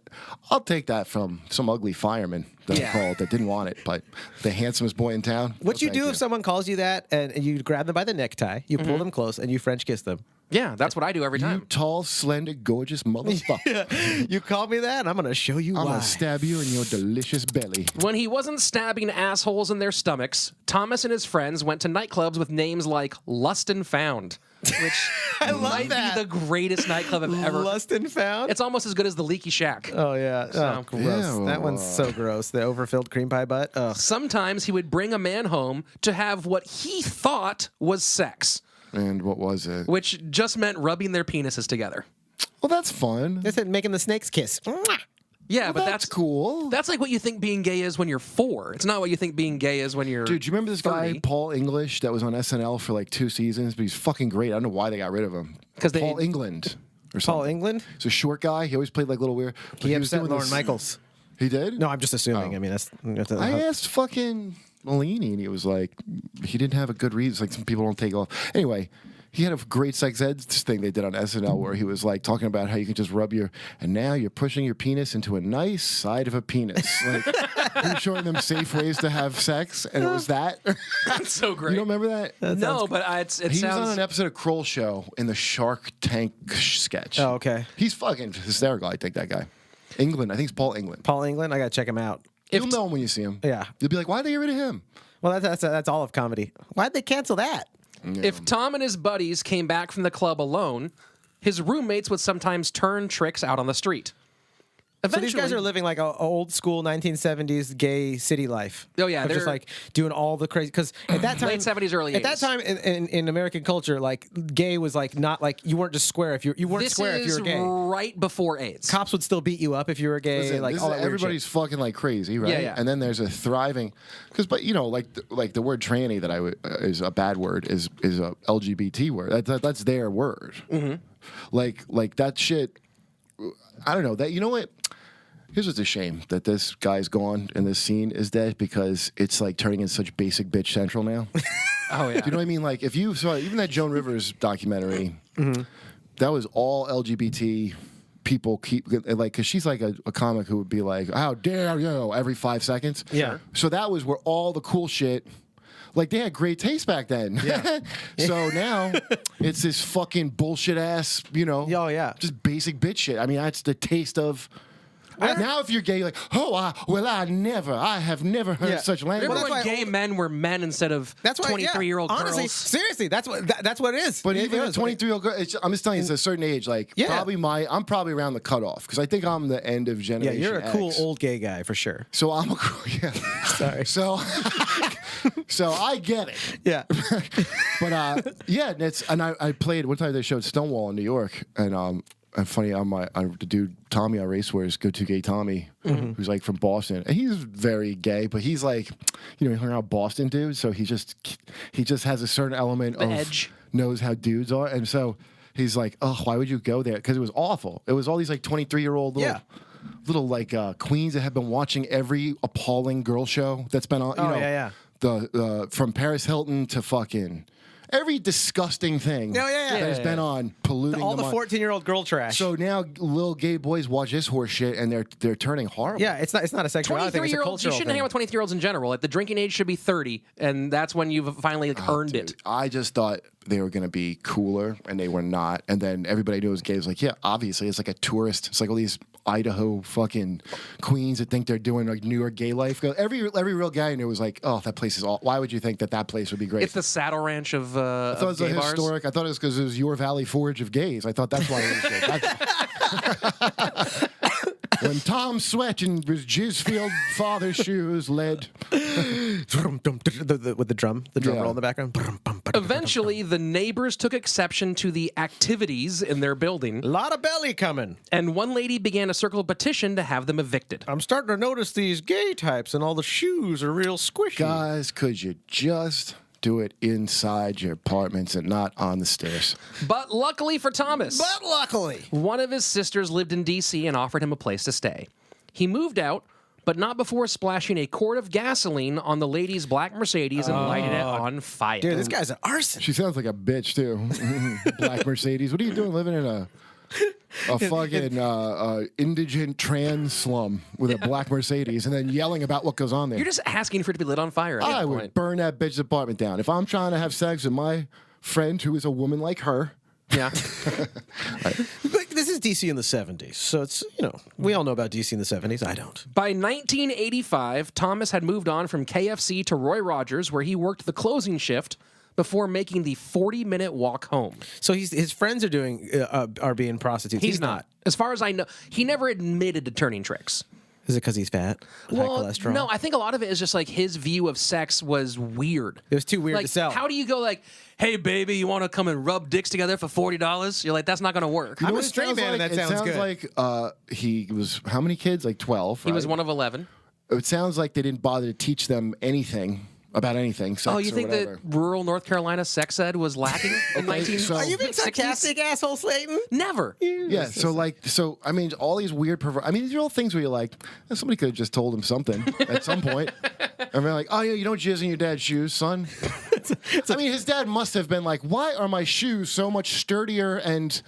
I'll take that from some ugly fireman that I called that didn't want it, but the handsomest boy in town. What you do if someone calls you that and you grab them by the necktie, you pull them close, and you French kiss them? Yeah, that's what I do every You time. tall, slender, gorgeous motherfucker. You call me that, and I'm going to show you I'm why. gonna stab you in your delicious belly. When he wasn't stabbing assholes in their stomachs, Thomas and his friends went to nightclubs with names like Lust and Found, which might that. be the greatest nightclub I've ever. Lust and found? It's almost as good as the Leaky Shack. Oh, yeah. Oh, gross. Ew. That one's so gross. The overfilled cream pie butt. Ugh. Sometimes he would bring a man home to have what he thought was sex, And what was it? which just meant rubbing their penises together. Well, that's fun. They said making the snakes kiss. Yeah, but that's cool. That's like what you think being gay is when you're 4. It's not what you think being gay is when you're. Dude, do you remember this guy, 30. Paul English, that was on SNL for like 2 seasons? But he's fucking great. I don't know why they got rid of him. 'Cause they- Paul England or something. Paul England? He's a short guy. He always played like little weird. But He was upset doing Lorne this- Michaels. He did? No, I'm just assuming. Oh. I mean, that's I asked fucking Malini, and he was like, he didn't have a good reason. Like, some people don't take off. Anyway, he had a great sex ed thing they did on SNL where he was like talking about how you can just rub and now you're pushing your penis into a nice side of a penis. Like, he was showing them safe ways to have sex, and it was that. That's so great. You don't remember that? No, but it He sounds. was on an episode of Kroll Show in the Shark Tank sketch. Oh, okay. He's fucking hysterical, I think, that guy. England. I think it's Paul England. Paul England? I got to check him out. You'll know him when you see him. Yeah. You'll be like, why'd they get rid of him? Well, that's all of comedy. Why'd they cancel that? If Tom and his buddies came back from the club alone, his roommates would sometimes turn tricks out on the street. So these guys Eventually- are living like a old school 1970s gay city life. Oh, yeah, Of just they're- like doing all the crazy because at that time, Late 70s, early At that 80s. time in American culture, like gay was like not like you weren't just square if you weren't This square if you is were gay. right before AIDS. Cops would still beat you up if you were gay. Listen, like this all is- that weird everybody's shit. fucking like crazy, right? Yeah, yeah. And then there's a thriving, but you know, like the word tranny that is a bad word is a LGBT word. That's their word. Mm-hmm. Like that shit. I don't know that. You know what? Here's what's a shame that this guy's gone and this scene is dead because it's like turning into such basic bitch central now. Oh yeah. Do you know what I mean? Like if you saw even that Joan Rivers documentary, that was all LGBT people keep like because she's like a comic who would be like, "How dare you?" every 5 seconds. Yeah. So that was where all the cool shit. Like they had great taste back then. Yeah. So now it's this fucking bullshit ass, you know. Oh, yeah. Just basic bitch shit. I mean, that's the taste of. Now, if you're gay, you're like, I have never heard Yeah. such language. Remember Well, when that's why- gay men were men instead of That's why 23-year-old honestly, girls? seriously, that's what it is. But It even a is. 23-year-old girl, I'm just telling you, it's a certain age. Like, Yeah. I'm probably around the cutoff because I think I'm the end of Yeah, generation. you're a cool X. old gay guy for sure. So I'm a yeah. Sorry. So, so I get it. Yeah. But yeah, and I played one time they showed Stonewall in New York, and funny on the dude Tommy on Racewares, Go To Gay Tommy, who's like from Boston, and he's very gay, but he's like, you know, he hung around Boston dudes, so he just has a certain element of edge. knows how dudes are, and so he's like, oh, why would you go there? Because it was awful. It was all these like 23-year-old little like queens that have been watching every appalling girl show that's been on. You know, yeah. The from Paris Hilton to fucking every disgusting thing Oh, yeah. that has been on polluting All the mind. 14-year-old girl trash. So now little gay boys watch this horse shit and they're turning horrible. yeah, it's not a sexuality thing. It's a 23-year-olds, you cultural shouldn't thing. hang out with 23-year-olds in general. Like the drinking age should be 30, and that's when you've finally like, earned Dude, it. I just thought they were going to be cooler, and they were not. And then everybody knew it was gay. It was like, yeah, obviously. It's like a tourist. It's like all these Idaho fucking queens that think they're doing like New York gay life. Every real guy I knew was like, oh, that place is all. Why would you think that place would be great? It's the Saddle Ranch of, I thought it was gay a bars. historic. I thought it was because it was your Valley Forge of gays. I thought that's why it was good. When Tom Sweatt in his jizz-filled father's shoes led. With the drum Yeah. roll in the background. Eventually, the neighbors took exception to the activities in their building, A lot of belly coming. and one lady began a circle petition to have them evicted. I'm starting to notice these gay types and all the shoes are real squishy. Guys, could you just do it inside your apartments and not on the stairs? But luckily for Thomas, But luckily, one of his sisters lived in D.C. and offered him a place to stay. He moved out, but not before splashing a quart of gasoline on the lady's black Mercedes and lighting it on fire. dude, this guy's an arson. She sounds like a bitch, too. Black Mercedes. What are you doing living in a fucking indigent trans slum with a black Mercedes and then yelling about what goes on there? You're just asking for it to be lit on fire at I that would point. burn that bitch's apartment down. If I'm trying to have sex with my friend who is a woman like her, Yeah. But this is DC in the 70s, so it's, you know, we all know about DC in the 70s. I don't. By 1985, Thomas had moved on from KFC to Roy Rogers, where he worked the closing shift before making the 40-minute walk home. So his friends are being prostitutes. He's not. As far as I know, he never admitted to turning tricks. Is it because he's fat? High cholesterol? no, I think a lot of it is just like his view of sex was weird. It was too weird like, to sell. How do you go like, hey, baby, you want to come and rub dicks together for $40? You're like, that's not going to work. I'm know a what it straight sounds man, and like? that sounds good. like he was how many kids? Like 12. He was right? one of 11. It sounds like they didn't bother to teach them anything about anything. Sex Oh, you or think whatever. that rural North Carolina sex ed was lacking in Okay, 1960s? so- Are you being sarcastic, asshole Slaton? Never. Yeah, so I mean, all these weird I mean, these are all things where you're like, somebody could have just told him something at some point. And they're like, oh yeah, you don't jizz in your dad's shoes, son. I mean, his dad must have been like, why are my shoes so much sturdier and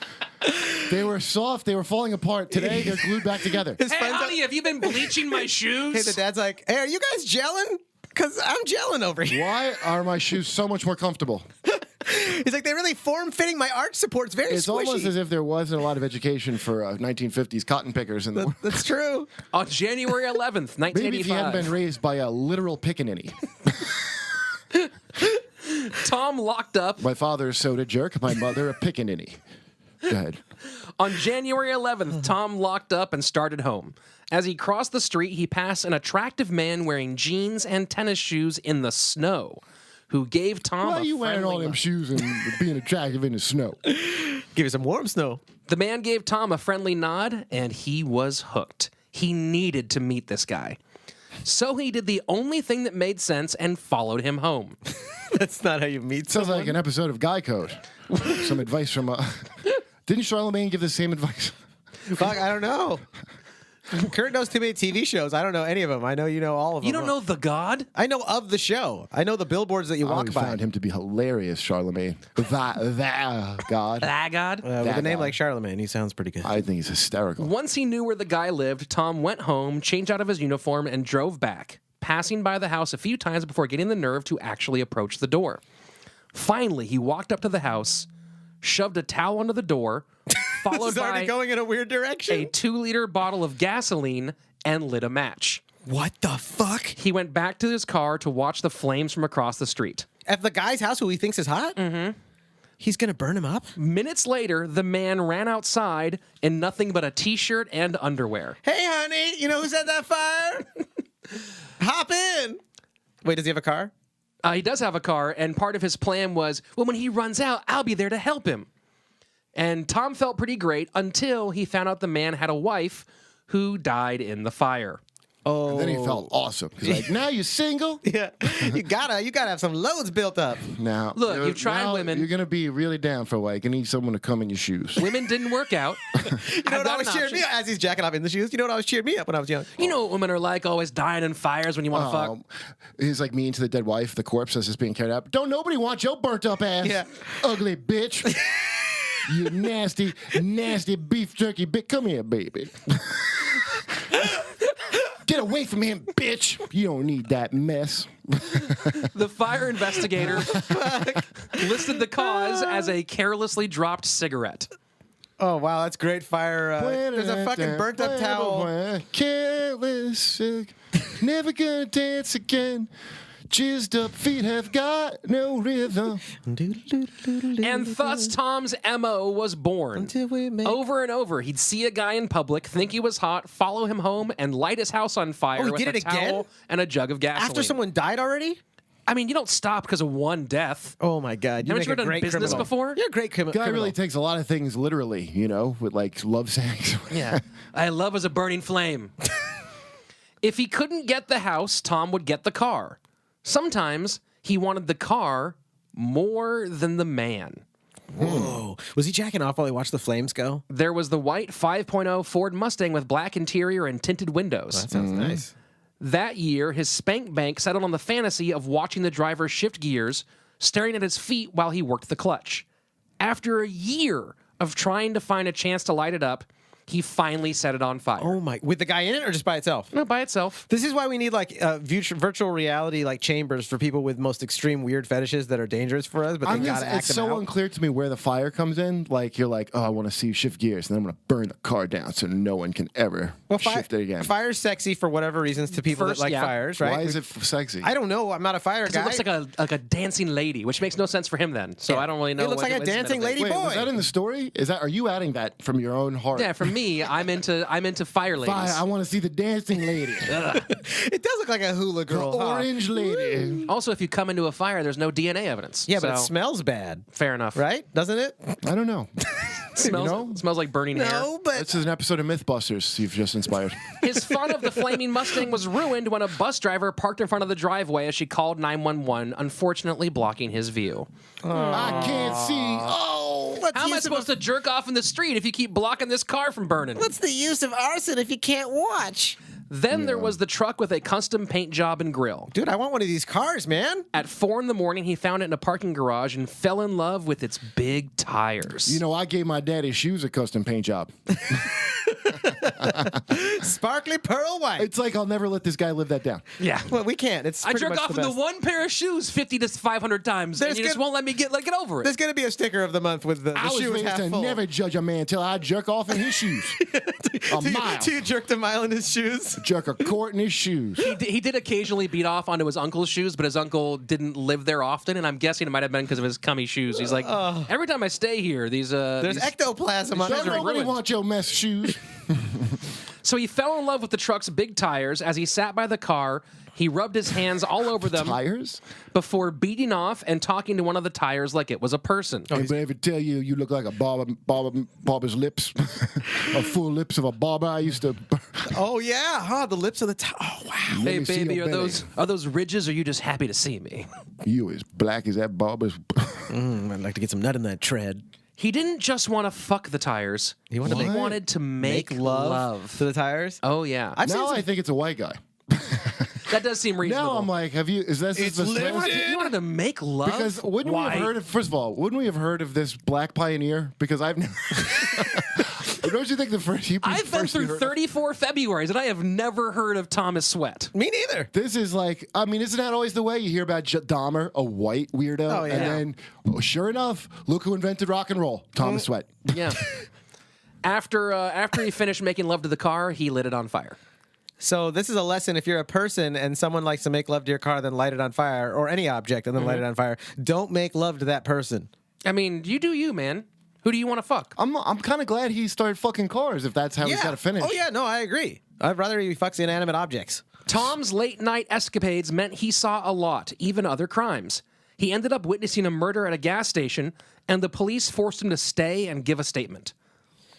they were soft, they were falling apart. Today they're glued back together. His Hey, friends honey, have you been bleaching my hey, shoes? the dad's like, hey, are you guys gelling? Because I'm gelling over here. Why are my shoes so much more comfortable? He's like, they really form-fitting. My arch support's very It's squishy. almost as if there wasn't a lot of education for 1950s cotton pickers in the world. That's true. On January 11th, Maybe if you hadn't 1985, been raised by a literal pickaninny. Tom locked up. My father a soda jerk, my mother a pickaninny. Go ahead. On January 11th, Tom locked up and started home. As he crossed the street, he passed an attractive man wearing jeans and tennis shoes in the snow, who gave Tom Why a are you wearing friendly all them nod. shoes and being attractive in the snow? Give you some warm snow. The man gave Tom a friendly nod, and he was hooked. He needed to meet this guy. So he did the only thing that made sense and followed him home. That's not how you meet Sounds someone. like an episode of Guy Code. Some advice from... Didn't Charlemagne give the same advice? Fuck, I don't know. Kurt knows too many TV shows. I don't know any of them. I know you know all of them. You don't know the God? I know of the show. I know the billboards that you I walk always by. found him to be hilarious, Charlemagne. That God. That God? With a That name guy. like Charlemagne, he sounds pretty good. I think he's hysterical. Once he knew where the guy lived, Tom went home, changed out of his uniform, and drove back, passing by the house a few times before getting the nerve to actually approach the door. Finally, he walked up to the house, shoved a towel under the door, followed It's already by going in a weird direction. a 2-liter bottle of gasoline, and lit a match. What the fuck? He went back to his car to watch the flames from across the street. At the guy's house who he thinks is hot? Mm-hmm. He's gonna burn him up? Minutes later, the man ran outside in nothing but a t-shirt and underwear. Hey, honey, you know who set that fire? Hop in. Wait, does he have a car? He does have a car, and part of his plan was, well, when he runs out, I'll be there to help him. And Tom felt pretty great until he found out the man had a wife who died in the fire. Oh. Then he felt awesome. He's like, now you're single? Yeah. You gotta have some loads built up. Now, Look, you've tried now women. You're going to be really down for a while. You need someone to come in your shoes. Women didn't work out. You know what always cheered me up as he's jacking off in the shoes? You know what always cheered me up when I was young? You know what women are like, always dying in fires when you want to fuck. He's like mean to the dead wife, the corpse that's just being carried out. Don't nobody want your burnt up ass. Yeah. Ugly bitch. You nasty, nasty beef jerky bitch. Come here, baby. Get away from him, bitch. You don't need that mess. The fire investigator listed the cause as a carelessly dropped cigarette. Oh, wow, that's great fire. There's a fucking burnt up towel. Careless, sick, never gonna dance again. Jizzed up feet have got no rhythm. And thus Tom's MO was born. Until we make- Over and over, he'd see a guy in public, think he was hot, follow him home, and light his house on fire Oh, he with did a it again? towel and a jug of gasoline. After someone died already? I mean, you don't stop because of one death. Oh, my God. You Haven't make you a done great business criminal. before? You're a great criminal. Guy really takes a lot of things literally, you know, with like love sayings. Yeah. I love as a burning flame. If he couldn't get the house, Tom would get the car. Sometimes he wanted the car more than the man. Whoa. Was he jacking off while he watched the flames go? There was the white 5.0 Ford Mustang with black interior and tinted windows. That sounds nice. That year, his spank bank settled on the fantasy of watching the driver shift gears, staring at his feet while he worked the clutch. After a year of trying to find a chance to light it up, he finally set it on fire. Oh, my. With the guy in it or just by itself? No, by itself. This is why we need like virtual reality like chambers for people with most extreme weird fetishes that are dangerous for us, but they gotta act it's them so out. unclear to me where the fire comes in. Like you're like, oh, I want to see you shift gears, and then I'm going to burn the car down so no one can ever shift it again. Fire's sexy for whatever reasons to people First, that like yeah. fires, right? Why is it sexy? I don't know. I'm not a fire Because guy. it looks like a dancing lady, which makes no sense for him then. So I don't really know. It looks what like a what his dancing middle lady name is. Wait, was boy. that in the story? Are you adding that from your own heart? Yeah, for me, I'm into fire ladies. Fire, I want to see the dancing lady. It does look like a hula The girl. huh? orange lady. Also, if you come into a fire, there's no DNA evidence. Yeah, but it So, smells bad, fair enough. right? Doesn't it? I don't know. Smells, You know? smells like burning hair. No, but This is an episode of Mythbusters you've just inspired. His fun of the flaming Mustang was ruined when a bus driver parked in front of the driveway as she called 911, unfortunately blocking his view. I can't see. Oh. How am I supposed to jerk off in the street if you keep blocking this car from burning? what's the use of arson if you can't watch? Then there was the truck with a custom paint job and grill. Dude, I want one of these cars, man. At 4 a.m, he found it in a parking garage and fell in love with its big tires. You know, I gave my daddy's shoes a custom paint job. Sparkly pearl white. It's like I'll never let this guy live that down. Yeah. Well, we can't. It's I pretty jerk much off the in the best. one pair of shoes 50 to 500 times, and There's you just gonna- won't let me get over it. There's going to be a sticker of the month with the I was shoe is raised half to full. never judge a man till I jerk off in his shoes. A mile. Do you jerk a mile in his shoes? Jerk a quart in his shoes. He did occasionally beat off onto his uncle's shoes, but his uncle didn't live there often, and I'm guessing it might have been because of his cummy shoes. He's like, every time I stay here, There's ectoplasm on Don't every nobody ruined. want your mess shoes. So he fell in love with the truck's big tires. As he sat by the car, he rubbed his hands all over them Tires? before beating off and talking to one of the tires like it was a person. Anybody ever tell you you look like a barber's lips? A full lips of a barber. I used to. Oh, yeah. Huh, the lips of the Oh, wow. Hey, me see baby, your are belly. those ridges, or are you just happy to see me? You as black as that barber's. I'd like to get some nut in that tread. He didn't just want to fuck the tires. He wanted to make love. to the tires? Oh, yeah. I've seen Now some- I think it's a white guy. That does seem reasonable. Now I'm like, have you? Is this It's the limited. You wanted to make love? Because wouldn't we Why? have heard of? First of all, wouldn't we have heard of this black pioneer? Because I've never. Don't you think the first? I've been through 34 Februaries, and I have never heard of Thomas Sweatt. Me neither. This is like, I mean, isn't that always the way? You hear about Dahmer, a white weirdo, Oh, yeah. and then, sure enough, look who invented rock and roll, Thomas Sweatt. Yeah. After he finished making love to the car, he lit it on fire. So this is a lesson. If you're a person and someone likes to make love to your car, then light it on fire, or any object and then light it on fire. Don't make love to that person. I mean, you do you, man. Who do you want to fuck? I'm kind of glad he started fucking cars if that's how he's got to finish. Oh, yeah. No, I agree. I'd rather he fucks inanimate objects. Tom's late-night escapades meant he saw a lot, even other crimes. He ended up witnessing a murder at a gas station, and the police forced him to stay and give a statement.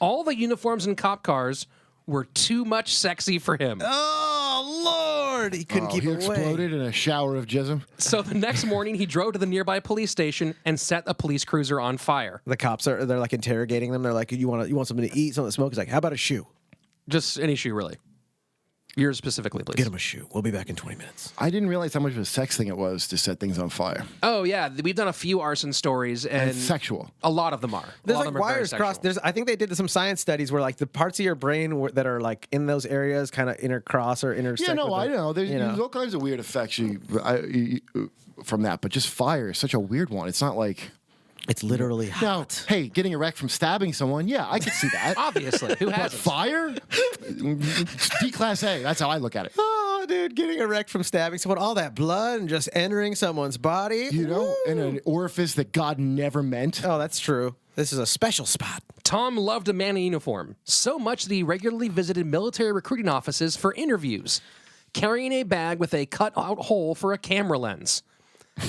All the uniforms in cop cars were too much sexy for him. Oh, Lord. He couldn't keep he away. exploded in a shower of jism. So the next morning, he drove to the nearby police station and set a police cruiser on fire. The cops they're like interrogating them. They're like, you want something to eat, something to smoke? He's like, how about a shoe? Just any shoe, really. Yours specifically, please. Get him a shoe. We'll be back in 20 minutes. I didn't realize how much of a sex thing it was to set things on fire. Oh, yeah. We've done a few arson stories, and It's sexual. a lot of them are. There's a lot like of them are very wires crossed. sexual. I think they did some science studies where like the parts of your brain that are like in those areas kind of intercross or intersect. Yeah, no, with I the- know. There's, you know. there's all kinds of weird effects from that, but just fire is such a weird one. It's not like. It's literally Now, hot. hey, getting erect from stabbing someone, yeah, I could see that. Obviously. Who But hasn't? fire? D class A. That's how I look at it. Oh, dude, getting erect from stabbing someone, all that blood and just entering someone's body. You know, in an orifice that God never meant. Oh, that's true. This is a special spot. Tom loved a man in uniform, so much that he regularly visited military recruiting offices for interviews, carrying a bag with a cut-out hole for a camera lens.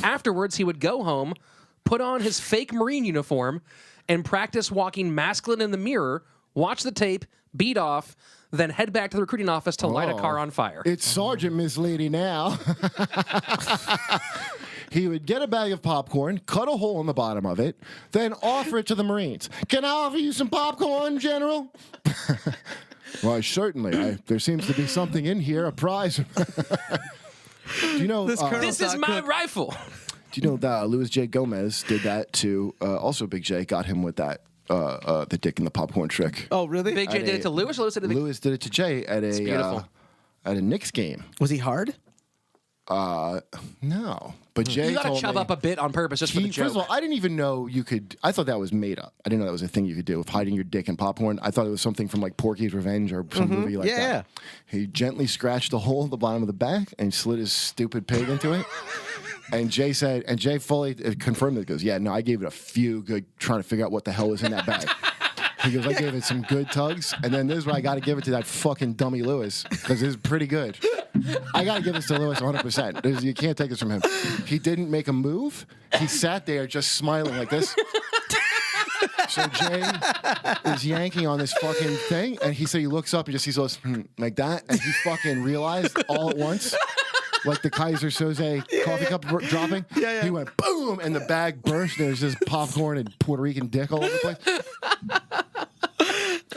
Afterwards, he would go home, put on his fake Marine uniform, and practice walking masculine in the mirror, watch the tape, beat off, then head back to the recruiting office to light a car on fire. It's Sergeant Miss Lady now. He would get a bag of popcorn, cut a hole in the bottom of it, then offer it to the Marines. Can I offer you some popcorn, General? Why, certainly. There seems to be something in here, a prize. Do you know? This is my rifle. Do you know that Louis J. Gomez did that to also Big J? Got him with that the dick in the popcorn trick. Oh, really? Big J did it to Lewis. Lewis did it to Lewis did it to Jay at beautiful. a Knicks game. Was he hard? No, but Jay You got to told chub me, up a bit on purpose just for the joke. First of all, I didn't even know you could. I thought that was made up. I didn't know that was a thing you could do with hiding your dick in popcorn. I thought it was something from like Porky's Revenge or some movie like Yeah, yeah. that. He gently scratched a hole at the bottom of the bag and slid his stupid pig into it. And Jay said, and Jay fully confirmed it. He goes, yeah, no, I gave it a few good trying to figure out what the hell was in that bag. He goes, I gave it some good tugs, and then this is where I got to give it to that fucking dummy Lewis because it's pretty good. I got to give this to Lewis 100%. You can't take this from him. He didn't make a move. He sat there just smiling like this. So Jay is yanking on this fucking thing, and he said he looks up and just sees those like that, and he fucking realized all at once. Like the Kaiser Soze coffee cup dropping. Yeah. He went boom, and the bag burst. There's just popcorn and Puerto Rican dick all over the place.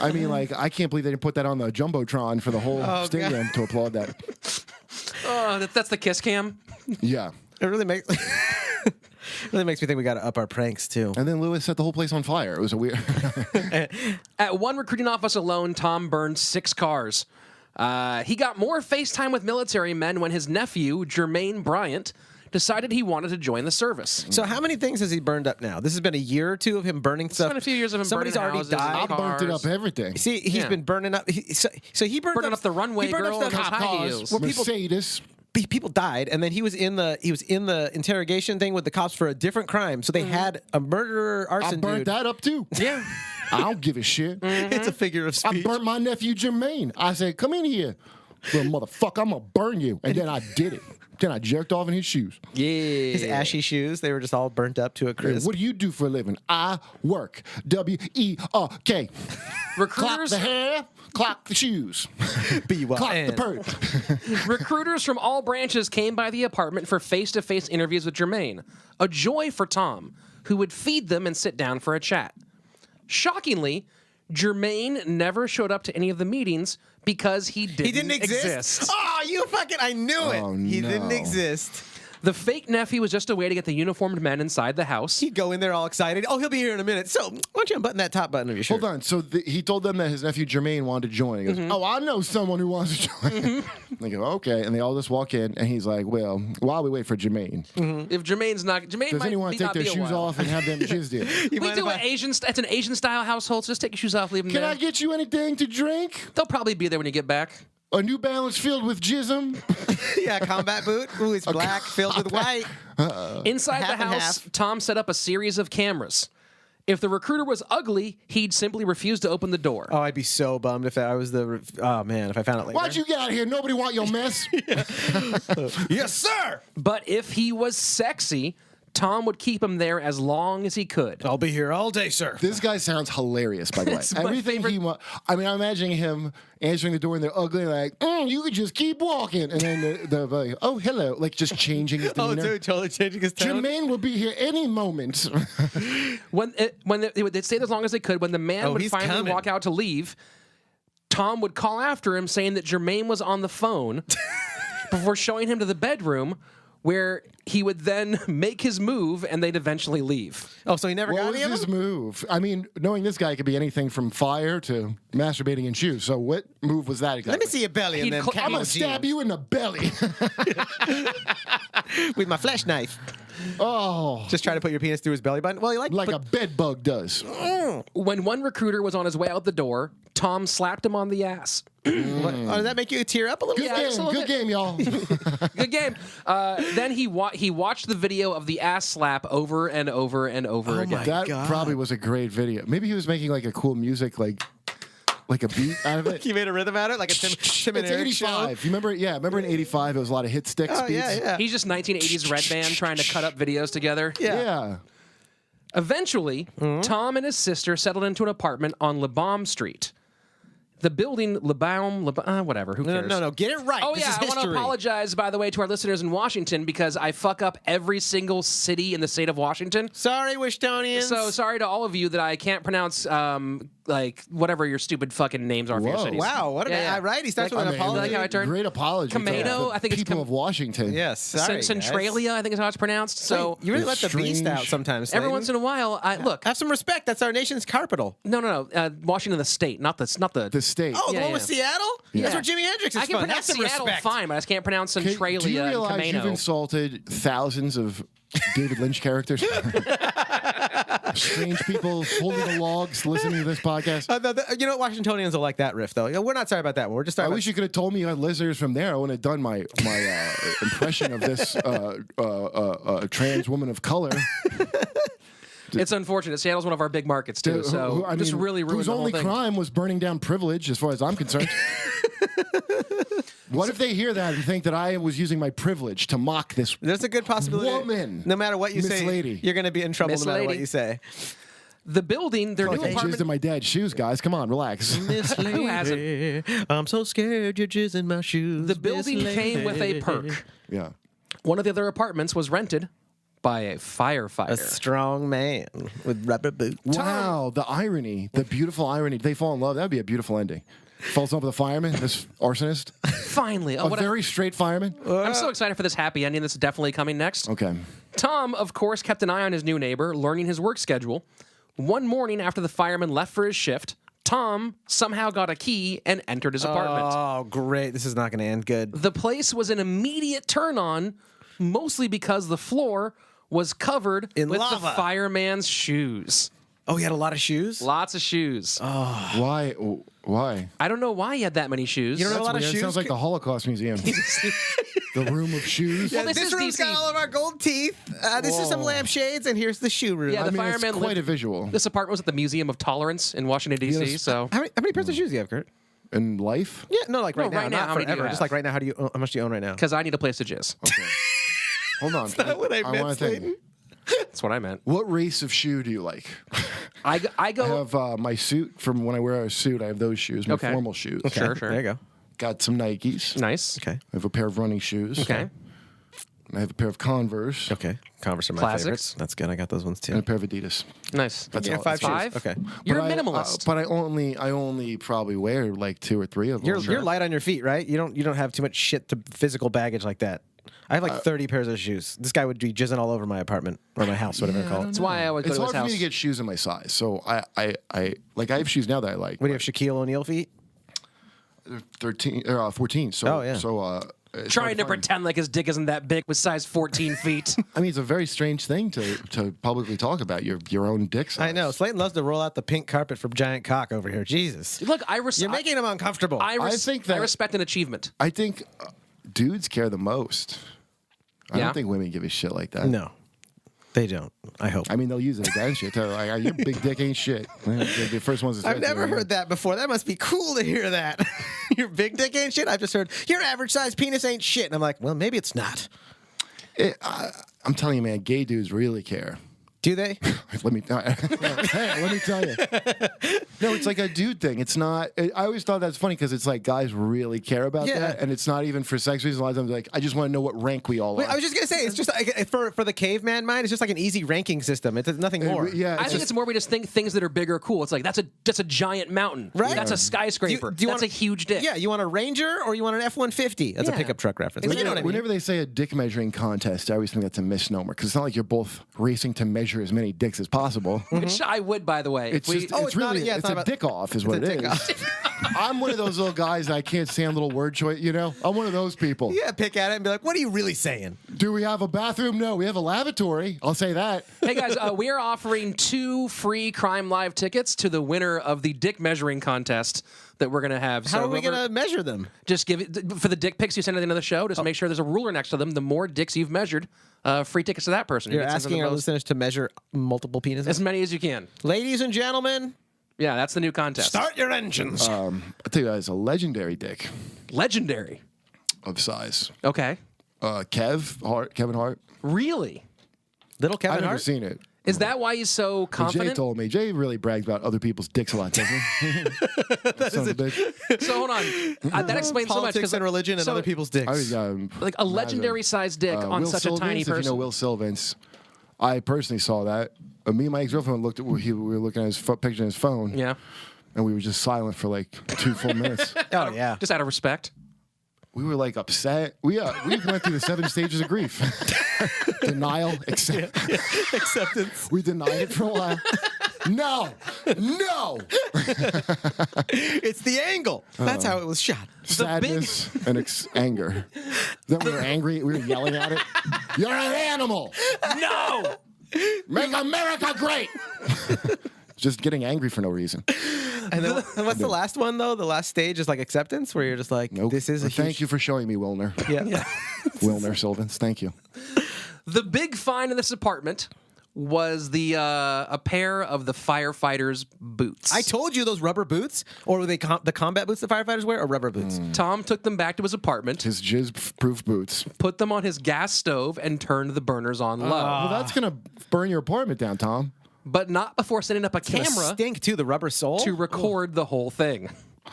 I mean, like, I can't believe they didn't put that on the Jumbotron for the whole stadium to applaud that. Oh, that's the kiss cam. Yeah. It really makes. Really makes me think we got to up our pranks too. And then Lewis set the whole place on fire. It was a weird. At one recruiting office alone, Tom burned 6 cars. He got more FaceTime with military men when his nephew, Jermaine Bryant, decided he wanted to join the service. So how many things has he burned up now? This has been a year or two of him burning stuff. It's been a few years of him Somebody's burning already houses and died. I burnt it cars. up everything. See, he's Yeah. been burning up. So he burned Burning up the runway he burned up girl stuff- in those Cop high cars, heels. Well, people- Mercedes. people died, and then he was in the interrogation thing with the cops for a different crime. So they had a murderer, I arson burnt dude. that up too. Yeah. I don't give a shit. It's a figure of I speech. burnt my nephew Jermaine. I said, "Come in here, little motherfucker. I'm gonna burn you." And then I did it. Then I jerked off in his shoes. Yeah. His ashy shoes, they were just all burnt up to a crisp. What do you do for a living? I work. WERK. Clock Recruiters, the hair, clock the shoes, B-Y-N. clock the purse. recruiters from all branches came by the apartment for face-to-face interviews with Jermaine. A joy for Tom, who would feed them and sit down for a chat. Shockingly, Jermaine never showed up to any of the meetings because he didn't, He didn't exist? Oh, you fucking, I knew it. Oh, He didn't no. exist. The fake nephew was just a way to get the uniformed men inside the house. He'd go in there all excited. Oh, he'll be here in a minute. So, why don't you unbutton that top button of your shirt? Hold on. So he told them that his nephew Jermaine wanted to join. He goes, "Oh, I know someone who wants to join." They go, "Okay," and they all just walk in, and he's like, "Well, while we wait for Jermaine, If Jermaine's not, Jermaine does might anyone be take not their be a shoes while. off and have them jizzed in? You We mind do if an Asian. It's an Asian style household. So just take your shoes off, leave them Can there. I get you anything to drink? They'll probably be there when you get back. A New Balance filled with jism?" Yeah, combat boot. Ooh, it's black filled with white. Inside the half and house, half. Tom set up a series of cameras. If the recruiter was ugly, he'd simply refuse to open the door. Oh, I'd be so bummed if I was the. Oh man, if I found out later. Why'd you get out of here? Nobody want your mess. Yes, sir. But if he was sexy, Tom would keep him there as long as he could. I'll be here all day, sir. This guy sounds hilarious, by the way. It's my Everything favorite- he wants. I mean, I'm imagining him answering the door and they're ugly, like, "You could just keep walking," and then they're like, "Oh, hello," like just changing his Oh, demeanor. dude, totally changing his tone. Jermaine will be here any moment. They'd stay as long as they could. When the man Oh, would he's finally coming. walk out to leave, Tom would call after him saying that Jermaine was on the phone before showing him to the bedroom, where he would then make his move and they'd eventually leave. Oh, so he never What got was any of his them? move? I mean, knowing this guy could be anything from fire to masturbating in shoes. So what move was that exactly? Let me see your belly and He'd then cl- I'm gonna stab you in the belly. with my flesh knife. Oh, Just try to put your penis through his belly button. Well, you like a bed bug does. When one recruiter was on his way out the door, Tom slapped him on the ass. Oh, does that make you tear up a little Good bit? Yeah, just a game, little good bit. game, y'all. Good game. Then he watched the video of the ass slap over and over and over again. my That God. probably was a great video. Maybe he was making like a cool music, like a beat out of it. You made a rhythm out of it, like a Tim and It's Eric show. 85. You remember? Yeah, remember in '85 it was a lot of hit sticks Oh, beats. yeah. He's just 1980s Red Band trying to cut up videos together. Yeah. Eventually, Tom and his sister settled into an apartment on LeBaum Street. The building, whatever, who cares? No, get it right. Oh, This yeah, is I want to history. apologize, by the way, to our listeners in Washington because I fuck up every single city in the state of Washington. Sorry, Wishtonians. So sorry to all of you that I can't pronounce, like, whatever your stupid fucking names are for your Whoa. cities. Wow, what an right. He starts Like, with an apology. like how I turned. Great apology. to Camino, the I think it's people of Washington. Yes, sorry, Centralia, I think is how it's pronounced. So you really let the beast out Strange. sometimes. every Slayton. once in a while, look, Have some respect. That's our nation's capital. no, Washington, the state, not the The state. Oh, Yeah, the one yeah. with Seattle? That's where Jimi Hendrix is I can from. pronounce Have some Seattle respect. fine, but I just can't pronounce Do Centralia you and realize you've Camino. insulted thousands of David Lynch characters? Strange people holding the logs, listening to this podcast. You know what? Washingtonians will like that riff, though. We're not sorry about that one. We're just sorry I about wish you could have told me you had listeners from there. I wouldn't have done my impression of this trans woman of color. It's unfortunate. Seattle's one of our big markets too, so I just mean, really ruined whose the whole only thing. crime was burning down privilege, as far as I'm concerned. What if they hear that and think that I was using my privilege to mock this? There's a good possibility. Woman. No matter what you Miss say, Lady. you're going to be in trouble Miss no matter what Lady. you say. The building, their Like new I jizzed in apartment. my dad's shoes, guys. Come on, relax. Who hasn't? I'm so scared you're jizzing my shoes. The building Miss came with a Lady. perk. Yeah. One of the other apartments was rented by a firefighter. A strong man with rubber boots. Wow, the irony, the beautiful irony. They fall in love. That would be a beautiful ending. falls over the fireman, this arsonist. Finally. A very straight fireman. I'm so excited for this happy ending that's definitely coming next. Okay. Tom, of course, kept an eye on his new neighbor, learning his work schedule. One morning after the fireman left for his shift, Tom somehow got a key and entered his apartment. Oh, great. This is not going to end good. The place was an immediate turn-on, mostly because the floor was covered In with lava. the fireman's shoes. Oh, he had a lot of shoes? Lots of shoes. Why? Why? I don't know why he had that many shoes. You don't know a lot of Weird. It shoes? sounds like the Holocaust Museum. The room of shoes. Well, this This is room's DC. got all of our gold teeth. This is some Whoa. lampshades, and here's the shoe room. Yeah, the I mean, fireman it's quite lived- a visual. This apartment was at the Museum of Tolerance in Washington, D.C., Yes. so... How many pairs of shoes do you have, Kurt? In life? Yeah, no, like right No, now, right now, not how many do you forever. Just have? like right now, how much do you own right now? Because I need a place to jizz. Okay. Hold on. not what I meant, wanna think. Slaton. That's what I meant. What race of shoe do you like? I I go... have my suit from when I wear a suit. I have those shoes, my Okay. formal shoes. Okay, Sure, sure. There you go. Got some Nikes. Nice. Okay. I have a pair of running shoes. Okay. I have a pair of Converse Okay. Converse are my Classics. favorites. That's good. I got those ones and a too. pair of Adidas. Nice. That's Yeah, all. 5 That's shoes. Okay. You're a But minimalist. but I only probably wear like 2 or 3 of them. You're light on your feet, right? You don't have too much shit to physical baggage like that. I have like 30 pairs of shoes. This guy would be jizzing all over my apartment or my house, whatever you call it. That's why I always go It's to hard his for me house. to get shoes in my size. So I have shoes now that I like. What do you have, Shaquille O'Neal feet? 14. So Oh, yeah. it's Trying hard to find. pretend like his dick isn't that big with size 14 feet. I mean, it's a very strange thing to publicly talk about your own dick size. I know. Slaton loves to roll out the pink carpet for giant cock over here. Jesus. Look, You're making him uncomfortable. I think that- respect an achievement. I think dudes care the most. I Yeah? don't think women give a shit like that. No, they don't. I hope. I mean, they'll use it against you. Tell like, your big dick ain't shit. They're the first ones to say I've it to never you. heard that before. That must be cool to hear that. Your big dick ain't shit. I've just heard your average size penis ain't shit. And I'm like, well, maybe it's I'm telling you, man, gay dudes really care. Do they? Let me tell you. No, it's like a dude thing. It's not. I always thought that's funny because it's like guys really care about Yeah. that, and it's not even for sex reasons. A lot of times, like I just want to know what rank we all Wait, are. I was just gonna say it's just like, for the caveman mind, it's just like an easy ranking system. It's nothing more. Yeah, I think it's more we just think things that are big are cool. It's like that's a giant mountain. Right. That's a skyscraper. Do you That's want a huge dick. Yeah, you want a Ranger or you want an F-150? That's a Yeah. pickup truck reference. But you know what I mean. Whenever they say a dick measuring contest, I always think that's a misnomer because it's not like you're both racing to measure as many dicks as possible. Which I would, by the way. It's if we, just, Oh, it's it's not- really, yeah, it's it's not a about- dick off, is what a it dick is. I'm one of those little guys that I can't stand little word choice. You know, I'm one of those people. Yeah, pick at it and be like, what are you really saying? Do we have a bathroom? No, we have a lavatory. I'll say that. hey guys, we are offering 2 free Crime Live tickets to the winner of the dick measuring contest that we're gonna have. How so are we whoever- gonna measure them? just give it for the dick pics you send at the end of the show? Just make sure there's a ruler next to them. The more dicks you've measured, free tickets to that person. You're You can send them asking the our most- listeners to measure multiple penises. as many as you can. Ladies and gentlemen, Yeah, that's the new contest. start your engines. I'll tell you guys, a legendary dick Legendary. of size. Okay. Kevin Hart. Really? Little Kevin I've never Hart. seen it. Is that why he's so Jay confident? told me. Jay really brags about other people's dicks a lot, doesn't he? Son of a bitch. So hold on. That explains so much. Politics and religion and so, other people's dicks. I was, like a legendary sized dick on Will such Sylvans, a tiny if you know person. Will Sylvans, I personally saw that. Me and my ex-girlfriend looked at. We were looking at his picture on his phone. Yeah. And we were just silent for like 2 full minutes. Oh yeah. Just out of respect. We were like upset. We went through the 7 stages of grief. Denial, Acceptance. We denied it for a while. No. It's the angle. That's how it was shot. Sadness and anger. Then we were angry. We were yelling at it. You're an animal. No. Make America great. Just getting angry for no reason. And then and what's the last one though? The last stage is like acceptance, where you're just like, Nope. this is a Thank huge... you for showing me, Wilner. Yeah. Wilner Sylvans. Thank you. The big find in this apartment was a pair of the firefighters' boots. I told you those rubber boots, or were they the combat boots the firefighters wear, or rubber boots? Tom took them back to his apartment, His jizz-proof boots. put them on his gas stove, and turned the burners on low. Well, that's going to burn your apartment down, Tom. But not before setting up a Gonna camera stink too. The rubber sole to record the whole thing.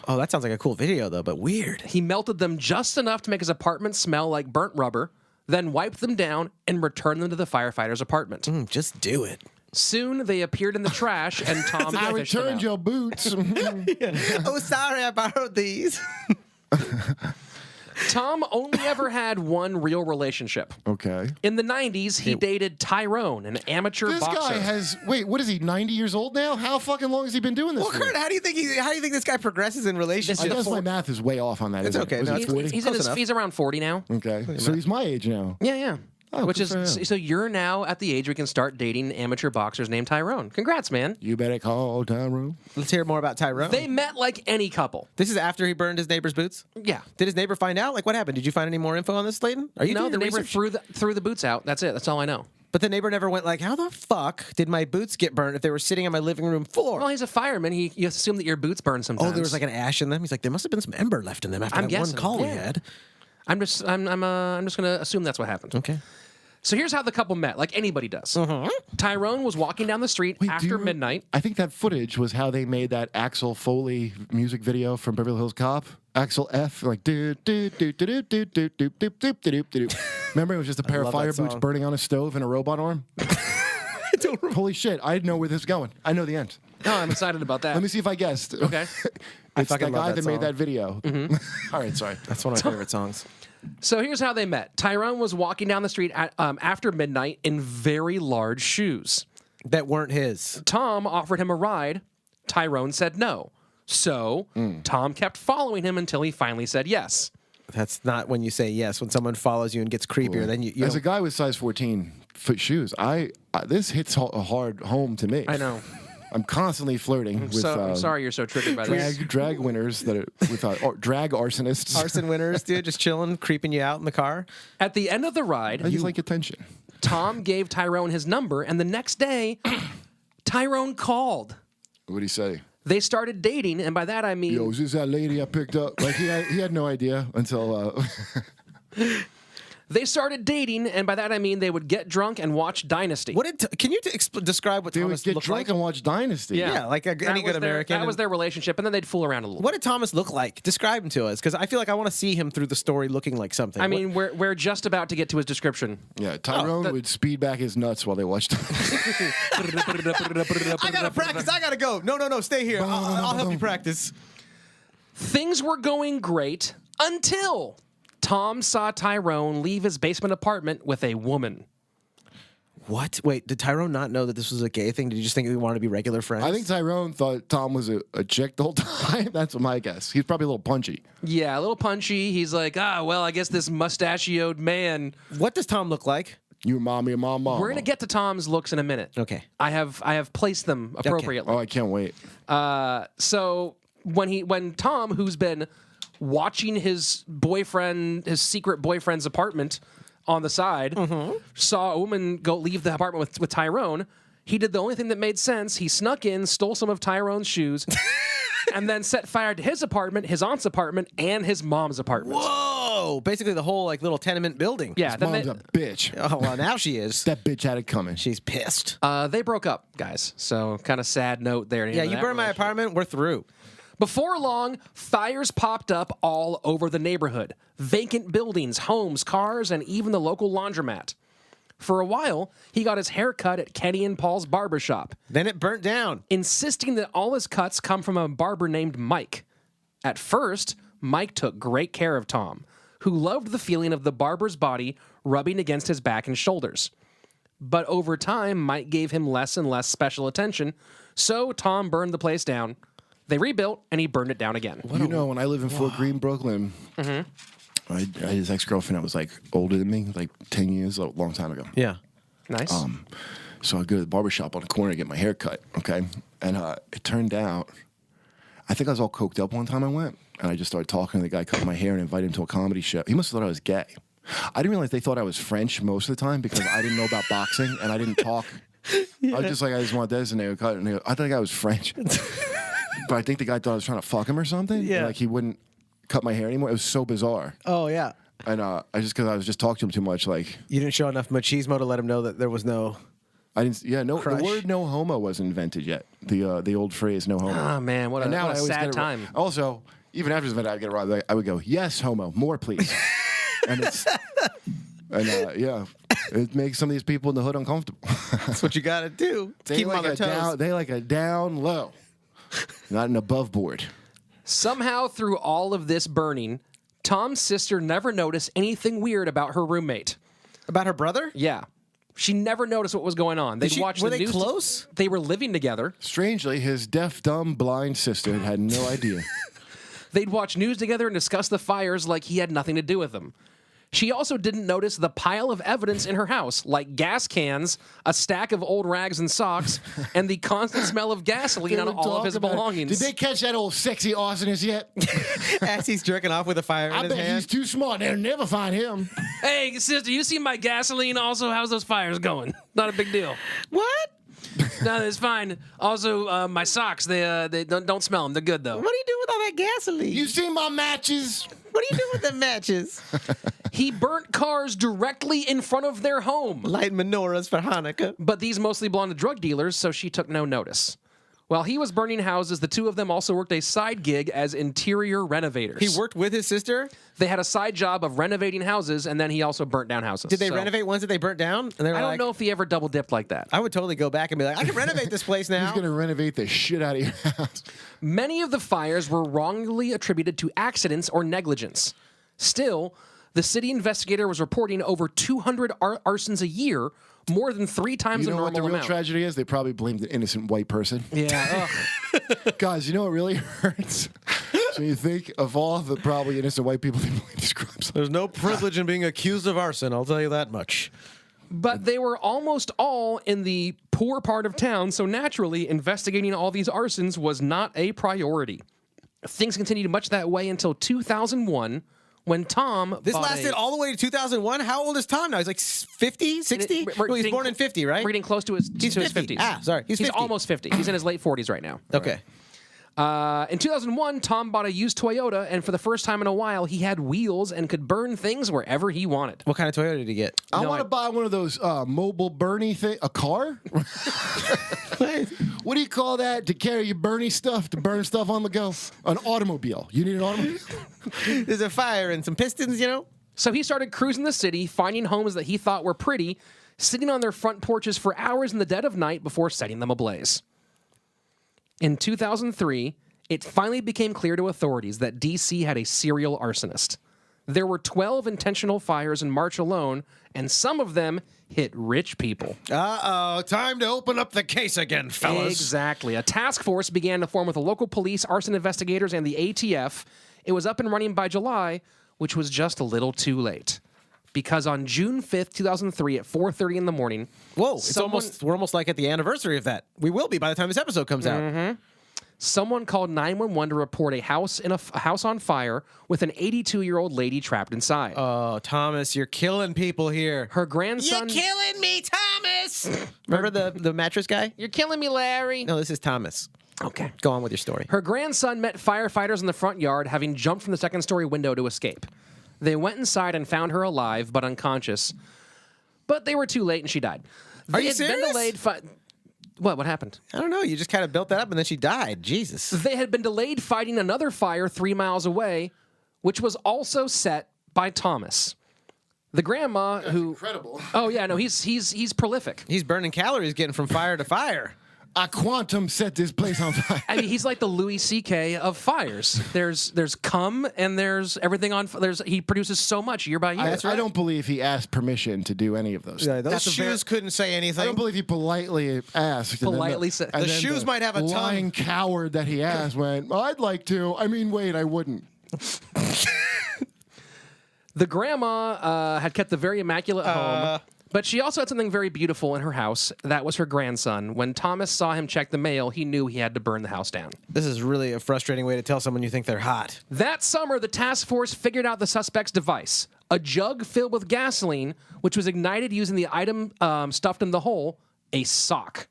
Oh, that sounds like a cool video though, but weird. He melted them just enough to make his apartment smell like burnt rubber, then wiped them down and returned them to the firefighter's apartment. Just do it. Soon they appeared in the trash, and Tom I fished them returned out. your boots. Oh, sorry, I borrowed these. Tom only ever had one real relationship. Okay. In the 90s, he dated Tyrone, an amateur This boxer. guy has what is he? 90 years old now? How fucking long has he been doing this? Well, for? Kurt, how do you think this guy progresses in relationships? I guess my math is way off on that. It's isn't okay. It? Was No, it it's- 40? He's, Close enough. he's around 40 now. Okay. So he's my age now. Yeah, yeah. Oh, Which good is for him. so you're now at the age where you can start dating amateur boxers named Tyrone. Congrats, man. You better call Tyrone. Let's hear more about Tyrone. They met like any couple. This is after he burned his neighbor's boots? Yeah. Did his neighbor find out? Like, what happened? Did you find any more info on this, Slaton? Are you No, doing the your neighbor research? threw the boots out. That's it. That's all I know. But the neighbor never went like, how the fuck did my boots get burned if they were sitting on my living room floor? Well, he's a fireman. You assume that your boots burn sometimes. Oh, there was like an ash in them. He's like, there must have been some ember left in them after I'm that guessing, one call we yeah. had. I'm just gonna assume that's what happened. Okay. So here's how the couple met, like anybody does. Mm-hmm. Tyrone was walking down the street Wait, do after you- midnight. I think that footage was how they made that Axel Foley music video from Beverly Hills Cop. Axel F. Like do do do do do do do do do do do do. Remember, it was just a pair of love that fire boots song. burning on a stove and a robot arm. Holy shit! I know where this is going. I know the end. No, I'm excited about that. Let me see if I guessed. Okay. It's fucking that love guy that that made song. that video. All right, sorry. That's one of my favorite songs. So here's how they met. Tyrone was walking down the street after midnight in very large shoes. That weren't his. Tom offered him a ride. Tyrone said no. So Tom kept following him until he finally said yes. That's not when you say yes. When someone follows you and gets creepier, then you As don't- a guy with size 14 foot shoes, this hits a hard home to me. I know. I'm constantly flirting with I'm sorry you're so triggered by this. drag winners that are with drag arsonists. arson winners, dude, just chilling, creeping you out in the car. At the end of the ride, I just like attention. Tom gave Tyrone his number, and the next day, Tyrone called. What'd he say? They started dating, and by that I mean Yo, is this that lady I picked up? Like he had no idea until. they started dating, and by that I mean they would get drunk and watch Dynasty. What did? Can you describe what They would Thomas get looked drunk like? and watch Dynasty. Yeah, like any That good was their- American. That was their relationship, and then they'd fool around a little. What did Thomas look like? Describe him to us, because I feel like I want to see him through the story looking like something. I mean, we're just about to get to his description. Yeah, Tyrone would speed back his nuts while they watched. I gotta practice. I gotta go. No, stay here. I'll help you practice. Things were going great until Tom saw Tyrone leave his basement apartment with a woman. What? Wait, did Tyrone not know that this was a gay thing? Did you just think we wanted to be regular friends? I think Tyrone thought Tom was a chick the whole time. That's my guess. He's probably a little punchy. Yeah, a little punchy. He's like, well, I guess this mustachioed man. What does Tom look like? You mommy and mama. We're gonna get to Tom's looks in a minute. Okay. I have placed them appropriately. Oh, I can't wait. So when Tom, who's been watching his secret boyfriend's apartment on the side, saw a woman leave the apartment with Tyrone, he did the only thing that made sense. He snuck in, stole some of Tyrone's shoes, and then set fire to his apartment, his aunt's apartment, and his mom's apartment. Whoa! Basically, the whole little tenement building. Yeah, then Mom's a bitch. Oh well, now she is. That bitch had it coming. She's pissed. they broke up, guys. So kind of sad note there. Yeah, you burn my apartment, we're through. Before long, fires popped up all over the neighborhood. Vacant buildings, homes, cars, and even the local laundromat. For a while, he got his hair cut at Kenny and Paul's barbershop, Then it burnt down. insisting that all his cuts come from a barber named Mike. At first, Mike took great care of Tom, who loved the feeling of the barber's body rubbing against his back and shoulders. But over time, Mike gave him less and less special attention, so Tom burned the place down. They rebuilt, and he burned it down again. You know, when I lived in Fort Greene, Brooklyn, I had his ex-girlfriend that was like older than me, like 10 years, a long time ago. Yeah. Nice. So I go to the barbershop on the corner to get my hair cut, okay? And it turned out, I think I was all coked up one time I went, and I just started talking to the guy cutting my hair and invited him to a comedy show. He must have thought I was gay. I didn't realize they thought I was French most of the time because I didn't know about boxing, and I didn't talk. I was just like, I just want this, and they would cut it, and I thought the guy was French. But I think the guy thought I was trying to fuck him or something. Yeah. Like he wouldn't cut my hair anymore. It was so bizarre. Oh yeah. And because I was just talking to him too much, like You didn't show enough machismo to let him know that there was no. I didn't. Yeah, no. Crush. The word "no homo" wasn't invented yet. The old phrase "no homo." Oh, man, what a I always get sad it time. wrong. Also, even after this event, I'd get it wrong. Like, I would go, "Yes, homo, more, please." and And yeah, it makes some of these people in the hood uncomfortable. That's what you got to do. Keep them on their toes. They like a down low, not an above board. Somehow, through all of this burning, Tom's sister never noticed anything weird about her roommate. About her brother? Yeah. She never noticed what was going on. They'd watch were the they news. close? They were living together. Strangely, his deaf, dumb, blind sister had no idea. They'd watch news together and discuss the fires like he had nothing to do with them. She also didn't notice the pile of evidence in her house, like gas cans, a stack of old rags and socks, and the constant smell of gasoline on all of his belongings. Did they catch that old sexy arsonist yet? As he's jerking off with a fire in I his bet hand. he's too smart. They'll never find him. Hey, sister, you see my gasoline also? How's those fires going? Not a big deal. What? No, it's fine. Also, my socks, they don't smell them. They're good, though. What do you do with all that gasoline? You see my matches? What do you do with the matches? He burnt cars directly in front of their home. Light menorahs for Hanukkah. But these mostly belonged to drug dealers, so she took no notice. While he was burning houses, the two of them also worked a side gig as interior renovators. He worked with his sister? They had a side job of renovating houses, and then he also burnt down houses. Did they So, renovate ones that they burnt down? And they were I don't like, know if he ever double dipped like that. I would totally go back and be like, I can renovate this place now. He's going to renovate the shit out of your house. Many of the fires were wrongly attributed to accidents or negligence. Still, the city investigator was reporting over 200 arsons a year, more than 3 times You the know what normal the real amount. tragedy is? They probably blamed an innocent white person. Yeah. ugh. Guys, you know what really hurts? So you think of all the probably innocent white people they blame these crimes. There's no privilege in being accused of arson, I'll tell you that much. But they were almost all in the poor part of town, so naturally, investigating all these arsons was not a priority. Things continued much that way until 2001, when Tom This bought lasted all the way to 2001? How old is Tom now? He's like 50, 60? We're No, he's getting born in 50, right? We're getting close to his, He's to his 50. 50s. Ah, sorry. He's 50. almost 50. He's in his late 40s right now. Okay. In 2001, Tom bought a used Toyota, and for the first time in a while, he had wheels and could burn things wherever he wanted. What kind of Toyota did he get? I No, want to buy one of those mobile Bernie thing. A car? What do you call that to carry your Bernie stuff, to burn stuff on the go? An automobile. You need an automobile? There's a fire and some pistons, you know? So he started cruising the city, finding homes that he thought were pretty, sitting on their front porches for hours in the dead of night before setting them ablaze. In 2003, it finally became clear to authorities that D.C. had a serial arsonist. There were 12 intentional fires in March alone, and some of them hit rich people. Uh-oh, time to open up the case again, fellas. Exactly. A task force began to form with the local police, arson investigators, and the ATF. It was up and running by July, which was just a little too late. Because on June 5th, 2003, at 4:30 in the morning... Whoa, we're almost like at the anniversary of that. We will be by the time this episode comes out. Someone called 911 to report a house on fire with an 82-year-old lady trapped inside. Oh, Thomas, you're killing people here. Her grandson... You're killing me, Thomas! Remember the mattress guy? You're killing me, Larry. No, this is Thomas. Okay. Go on with your story. Her grandson met firefighters in the front yard, having jumped from the second-story window to escape. They went inside and found her alive, but unconscious. But they were too late, and she died. Are you They had been serious? delayed What happened? I don't know. You just kind of built that up and then she died. Jesus. They had been delayed fighting another fire 3 miles away, which was also set by Thomas. The grandma who... Incredible. Oh, yeah, no, he's prolific. He's burning calories getting from fire to fire. A quantum set this place on fire. I mean, he's like the Louis C.K. of fires. There's cum and there's everything on. He produces so much year by year. I don't believe he asked permission to do any of those. Yeah, those That's a shoes couldn't say anything. I don't believe he politely asked. Politely said- and The then shoes might have a tongue. lying coward that he asked went, I'd like to. I mean, wait, I wouldn't. The grandma had kept the very immaculate home, but she also had something very beautiful in her house. That was her grandson. When Thomas saw him check the mail, he knew he had to burn the house down. This is really a frustrating way to tell someone you think they're hot. That summer, the task force figured out the suspect's device, a jug filled with gasoline, which was ignited using the item stuffed in the hole, a sock.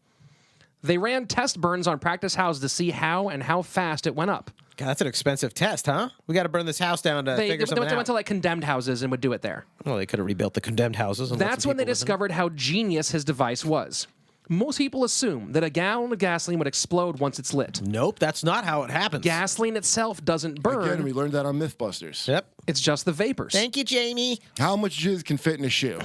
They ran test burns on practice houses to see how and how fast it went up. God, that's an expensive test, huh? We got to burn this house down to figure something They went out. to like condemned houses and would do it there. Well, they could have rebuilt the condemned houses. And let That's some when they people live in them. discovered how genius his device was. Most people assume that a gallon of gasoline would explode once it's lit. Nope, that's not how it happens. Gasoline itself doesn't burn. Again, we learned that on Mythbusters. Yep. It's just the vapors. Thank you, Jamie. How much jizz can fit in a shoe?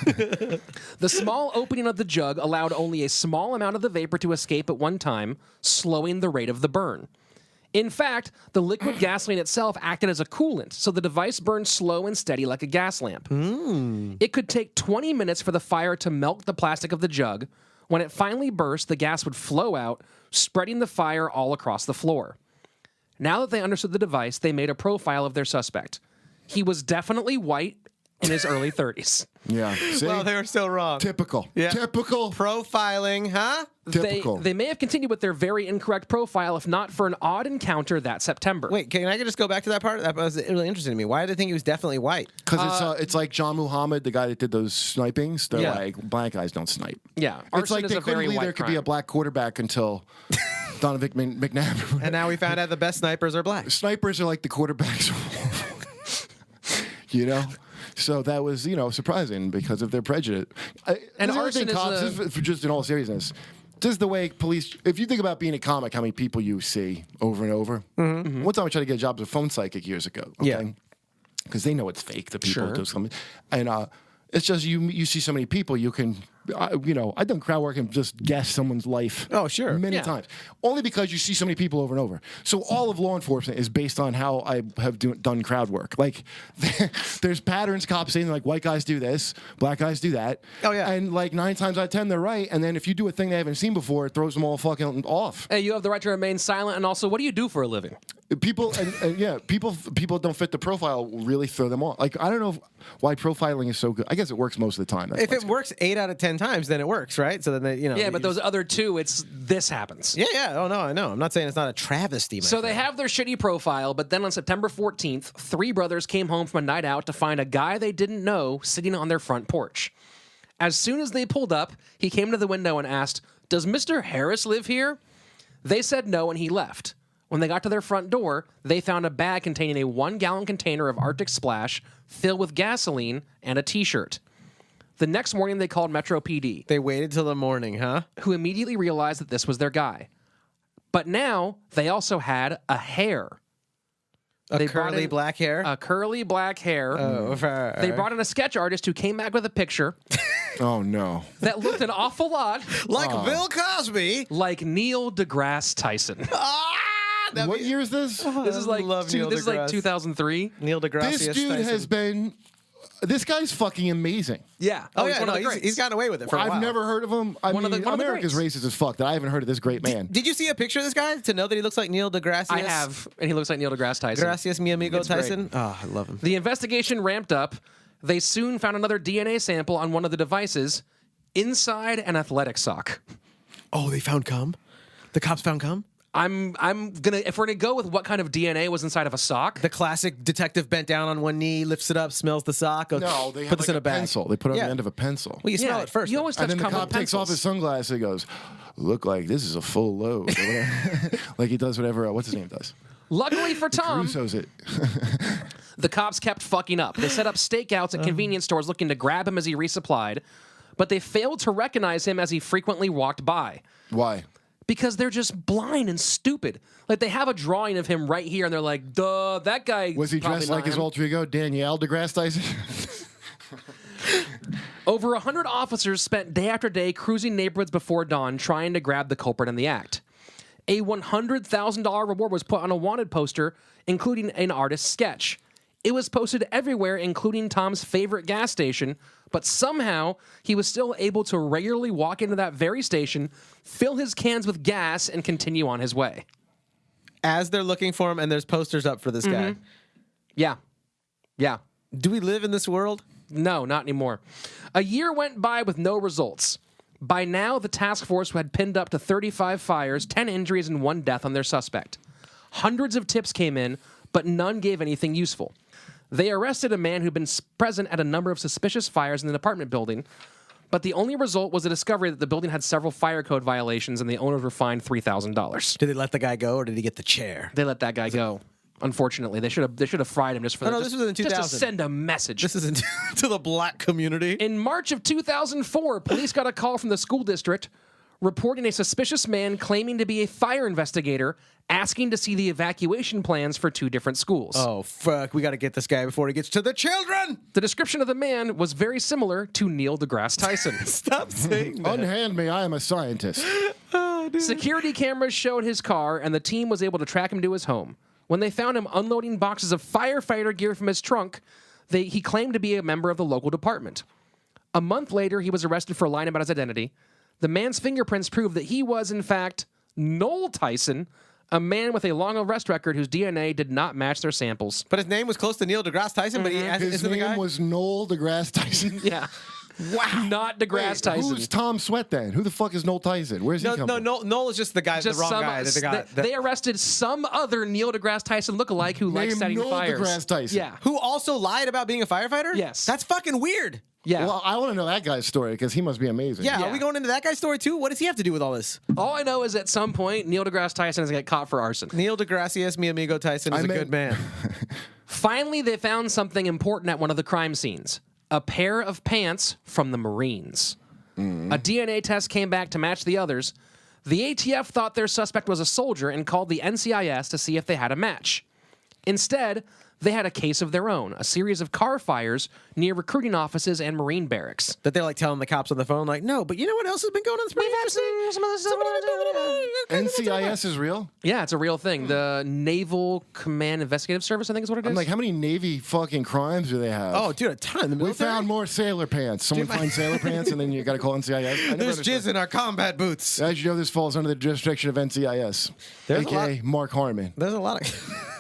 The small opening of the jug allowed only a small amount of the vapor to escape at one time, slowing the rate of the burn. In fact, the liquid gasoline itself acted as a coolant, so the device burned slow and steady like a gas lamp. It could take 20 minutes for the fire to melt the plastic of the jug. When it finally burst, the gas would flow out, spreading the fire all across the floor. Now that they understood the device, they made a profile of their suspect. He was definitely white in his early 30s. Yeah. See? Well, they were still wrong. Typical. Yeah. Typical. Profiling, huh? Typical. They may have continued with their very incorrect profile if not for an odd encounter that September. Wait, can I just go back to that part? That was really interesting to me. Why did they think he was definitely white? Because it's like John Muhammad, the guy that did those snipings. They're Yeah. like, black guys don't snipe. Yeah, It's arson like is they a couldn't very believe white there could be crime. a black quarterback until Donovan McNabb. And now we found out the best snipers are black. Snipers are like the quarterbacks. You know? So that was, surprising because of their prejudice. And the other arson thing, is cops, a- this is just in all seriousness, just the way police, if you think about being a comic, how many people you see over and over. One time I tried to get a job as a phone psychic years ago. Okay? Yeah. Because they know it's fake, the people Sure. do something. And it's just you see so many people, you can, I've done crowd work and just guess someo's life. Oh, sure. Many Yeah. times. Only because you see so many people over and over. So all of law enforcement is based on how I have done crowd work. Like, there's patterns cops saying, like, white guys do this, black guys do that. Oh, yeah. And, like, 9 times out of 10, they're right. And then if you do a thing they haven't seen before, it throws them all fucking off. Hey, you have the right to remain silent, and also, what do you do for a living? People people don't fit the profile really throw them off. Like, I don't know why profiling is so good. I guess it works most of the time. That's If why it works 8 out of 10 times, then it works, right? So then they, Yeah, but those other two, this happens. Yeah. Oh no, I know. I'm not saying it's not a travesty. So they have their shitty profile, but then on September 14th, 3 brothers came home from a night out to find a guy they didn't know sitting on their front porch. As soon as they pulled up, he came to the window and asked, "Does Mr. Harris live here?" They said no, and he left. When they got to their front door, they found a bag containing a 1-gallon container of Arctic Splash filled with gasoline and a T-shirt. The next morning, they called Metro PD, They waited till the morning, huh? who immediately realized that this was their guy. But now, they also had a hair. They brought curly in black hair. A curly black hair. They brought in a sketch artist who came back with a picture Oh, no. that looked an awful lot like Bill Cosby. like Neil deGrasse Tyson. What year is this? This is like love Neil this is like deGrasse. 2003. Neil deGrasse This dude Tyson. has been. This guy's fucking amazing. Yeah. Oh, he's yeah, one of no, the greats. he's gotten away with it for a while. I've never heard of him. I One of mean, the America's greats. racist as fuck that I haven't heard of this great man. Did you see a picture of this guy to know that he looks like Neil deGrasse? I have, and he looks like Neil deGrasse Tyson. Gracias, mi amigo It's great. Tyson. Oh, I love him. The investigation ramped up. They soon found another DNA sample on one of the devices inside an athletic sock. Oh, they found cum? The cops found cum? I'm gonna if we're gonna go with what kind of DNA was inside of a sock. The classic detective bent down on one knee, lifts it up, smells the sock. Goes, No, they put have this like in a bag. pencil. They put it on Yeah. the end of a pencil. Well, you smell it first. You always touch And then the cum cop with takes off pencils. his sunglasses and goes, "Look like this is a full load." Or whatever. Like he does whatever. What's his name does? Luckily for Tom, Russo's it. the cops kept fucking up. They set up stakeouts at convenience stores looking to grab him as he resupplied, but they failed to recognize him as he frequently walked by. Why? Because they're just blind and stupid. Like, they have a drawing of him right here, and they're like, duh, that guy... Was he probably dressed not like his him. alter ego, Danielle deGrasse Tyson? Over 100 officers spent day after day cruising neighborhoods before dawn trying to grab the culprit in the act. A $100,000 reward was put on a wanted poster, including an artist's sketch. It was posted everywhere, including Tom's favorite gas station, but somehow he was still able to regularly walk into that very station, fill his cans with gas, and continue on his way. As they're looking for him, and there's posters up for this guy. Yeah. Yeah. Do we live in this world? No, not anymore. A year went by with no results. By now, the task force had pinned up to 35 fires, 10 injuries, and 1 death on their suspect. Hundreds of tips came in, but none gave anything useful. They arrested a man who'd been present at a number of suspicious fires in an apartment building, but the only result was the discovery that the building had several fire code violations and the owners were fined $3,000. Did they let the guy go, or did he get the chair? They let that guy go. Unfortunately, they should have fried him just for no, just, this was in just to 2000. send a message. This isn't to the black community. In March of 2004, police got a call from the school district reporting a suspicious man claiming to be a fire investigator asking to see the evacuation plans for 2 different schools. Oh, fuck. We got to get this guy before he gets to the children. The description of the man was very similar to Neil deGrasse Tyson. Stop saying that. Unhand me, I am a scientist. Security cameras showed his car, and the team was able to track him to his home. When they found him unloading boxes of firefighter gear from his trunk, he claimed to be a member of the local department. A month later, he was arrested for lying about his identity. The man's fingerprints proved that he was, in fact, Noel Tyson, a man with a long arrest record whose DNA did not match their samples. But his name was close to Neil deGrasse Tyson, but he His isn't the guy? name was Noel deGrasse Tyson. Yeah. Wow. Not deGrasse Tyson. Who's Tom Sweatt then? Who the fuck is Noel Tyson? Where's he come from? Noel is just the guy, Just the wrong guy. they arrested some other Neil deGrasse Tyson lookalike who likes Named setting Noel fires. deGrasse Tyson. Yeah. Who also lied about being a firefighter? Yes. That's fucking weird. Yeah. Well, I want to know that guy's story because he must be amazing. Yeah, Yeah. are we going into that guy's story too? What does he have to do with all this? All I know is at some point, Neil deGrasse Tyson is going to get caught for arson. Neil deGrasse mi amigo Tyson is a good man. Finally, they found something important at one of the crime scenes. A pair of pants from the Marines. A DNA test came back to match the others. The ATF thought their suspect was a soldier and called the NCIS to see if they had a match. Instead, they had a case of their own, a series of car fires near recruiting offices and Marine barracks. That they're like telling the cops on the phone, like, no, but you know what else has been going on? We've had some other stuff. NCIS is real? Yeah, it's a real thing. The Naval Command Investigative Service, I think is what it is. I'm like, how many Navy fucking crimes do they have? Oh, dude, a ton in the We military. found more sailor pants. Someone finds sailor pants, and then you got to call NCIS. I never There's understood. jizz in our combat boots. As you know, this falls under the jurisdiction of NCIS, There's a a.k.a. Mark Harmon. There's a lot of...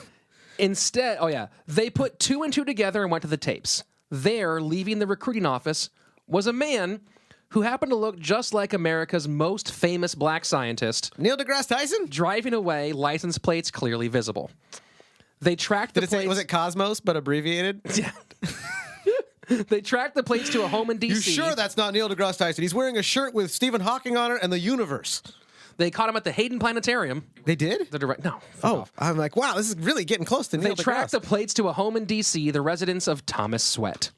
Instead, they put 2 and 2 together and went to the tapes. There, leaving the recruiting office, was a man who happened to look just like America's most famous black scientist, Neil deGrasse Tyson? driving away, license plates clearly visible. They tracked the Did it say, plates. was it Cosmos, but abbreviated? Yeah. They tracked the plates to a home in D.C. You sure that's not Neil deGrasse Tyson? He's wearing a shirt with Stephen Hawking on it and the universe. They caught him at the Hayden Planetarium. They did? The direct no. fuck Oh, off. I'm like, wow, this is really getting close to They Neil tracked the deGrasse. plates to a home in D.C., the residence of Thomas Sweatt.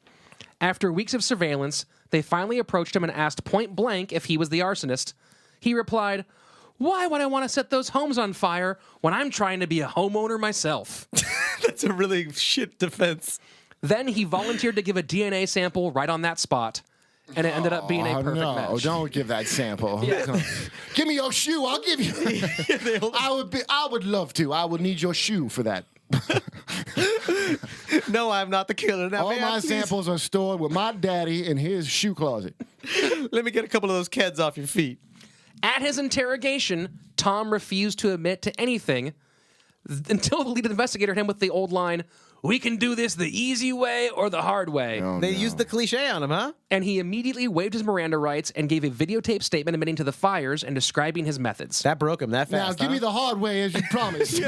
After weeks of surveillance, they finally approached him and asked point blank if he was the arsonist. He replied, "Why would I want to set those homes on fire when I'm trying to be a homeowner myself?" That's a really shit defense. Then he volunteered to give a DNA sample right on that spot, and it ended up being a perfect no, match. don't give that sample. Give me your shoe. I'll give you. I would love to. I would need your shoe for that. No, I'm not the killer. Now, All may I my please- samples are stored with my daddy in his shoe closet. Let me get a couple of those Keds off your feet. At his interrogation, Tom refused to admit to anything until the lead investigator hit him with the old line, "We can do this the easy way or the hard way." They used the cliche on him, huh? And he immediately waived his Miranda rights and gave a videotape statement admitting to the fires and describing his methods. That broke him that Now, fast. give me the hard way as you promised.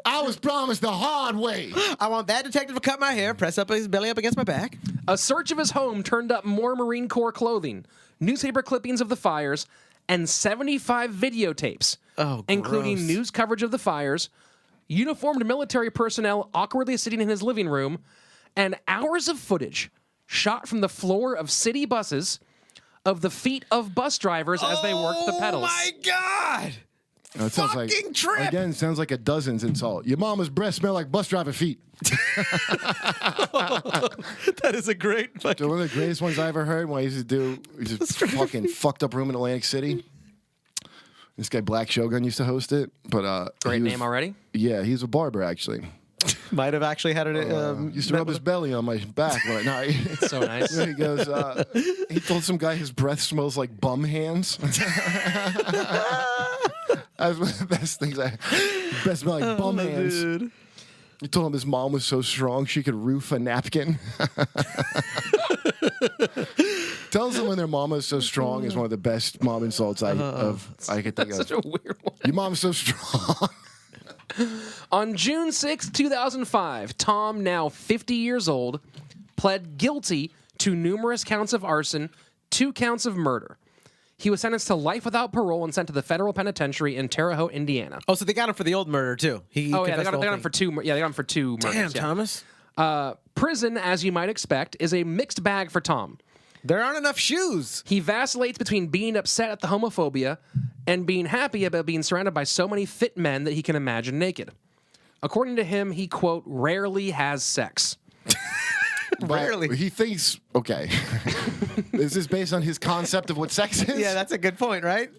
I was promised the hard way. I want that detective to cut my hair, press up his belly up against my back. A search of his home turned up more Marine Corps clothing, newspaper clippings of the fires, and 75 videotapes, including gross. news coverage of the fires, uniformed military personnel awkwardly sitting in his living room, and hours of footage shot from the floor of city buses of the feet of bus drivers as they worked the pedals. Oh my God! Oh, it sounds Fucking trip! Again, sounds like a Dozens insult. Your mama's breasts smell like bus driver feet. That is a great fucking... One of the greatest ones I ever heard when I used to do this fucking fucked up room in Atlantic City. This guy Black Shogun used to host it, but Great he was- name already. Yeah, he's a barber actually. Might have actually had it... Used to rub his belly on my back one night. So nice. He goes, he told some guy his breath smells like bum hands. That's one of the best things. Best smell like bum hands. dude. He told him his mom was so strong she could roof a napkin. Tell someone their mama is so strong is one of the best mom insults I could think Such of. a weird one. Your mom's so strong. On June 6, 2005, Tom, now 50 years old, pled guilty to numerous counts of arson, 2 counts of murder. He was sentenced to life without parole and sent to the federal penitentiary in Terre Haute, Indiana. Oh, so they got him for the old murder, too. They got him for 2. Yeah, they got him for 2 murders. Damn, yeah. Thomas. Prison, as you might expect, is a mixed bag for Tom. There aren't enough shoes. He vacillates between being upset at the homophobia and being happy about being surrounded by so many fit men that he can imagine naked. According to him, he, quote, rarely has sex. But he thinks, okay. Is this based on his concept of what sex is? Yeah, that's a good point, right?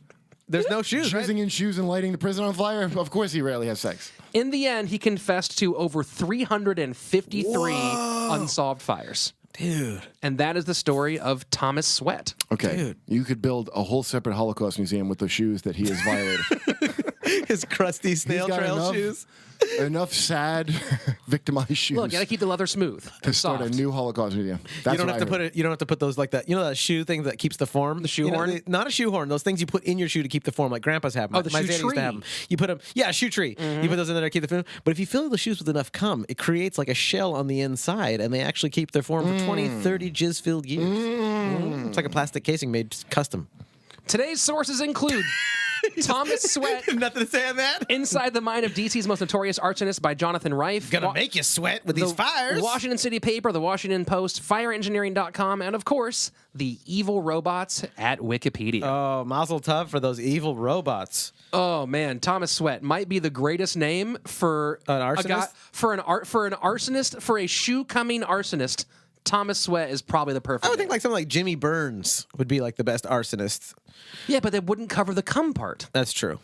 There's no shoes, right? Choosing in shoes and lighting the prison on fire? Of course he rarely has sex. In the end, he confessed to over 353 unsolved fires. Dude. And that is the story of Thomas Sweatt. Okay. Dude. You could build a whole separate Holocaust museum with the shoes that he has violated. His crusty snail got trail enough- shoes. Enough sad, victimized shoes Look, you gotta keep the leather smooth. to start a soft. new Holocaust museum. That's You don't what have to I put heard. it. You don't have to put those like that. You know that shoe thing that keeps the form. The shoehorn? Not a shoehorn. Those things you put in your shoe to keep the form, like grandpas have. Oh, the my shoe dad used to have tree. them. You put them. Yeah, a shoe tree. You put those in there to keep the form. But if you fill the shoes with enough cum, it creates like a shell on the inside, and they actually keep their form for 20, 30 jizz-filled years. It's like a plastic casing made custom. Today's sources include Thomas Sweatt, Nothing to say on that. Inside the Mind of DC's Most Notorious Arsonist by Jonathan Rife. Gonna make you sweat with these fires. Washington City Paper, the Washington Post, FireEngineering.com, and of course, the evil robots at Wikipedia. Oh, mazel tov for those evil robots. Oh man, Thomas Sweatt might be the greatest name for An a guy, arsonist? for an arsonist, for a shoe-coming arsonist. Thomas Sweatt is probably the perfect. I would name. think like something like Jimmy Burns would be like the best arsonist. Yeah, but they wouldn't cover the cum part. That's true.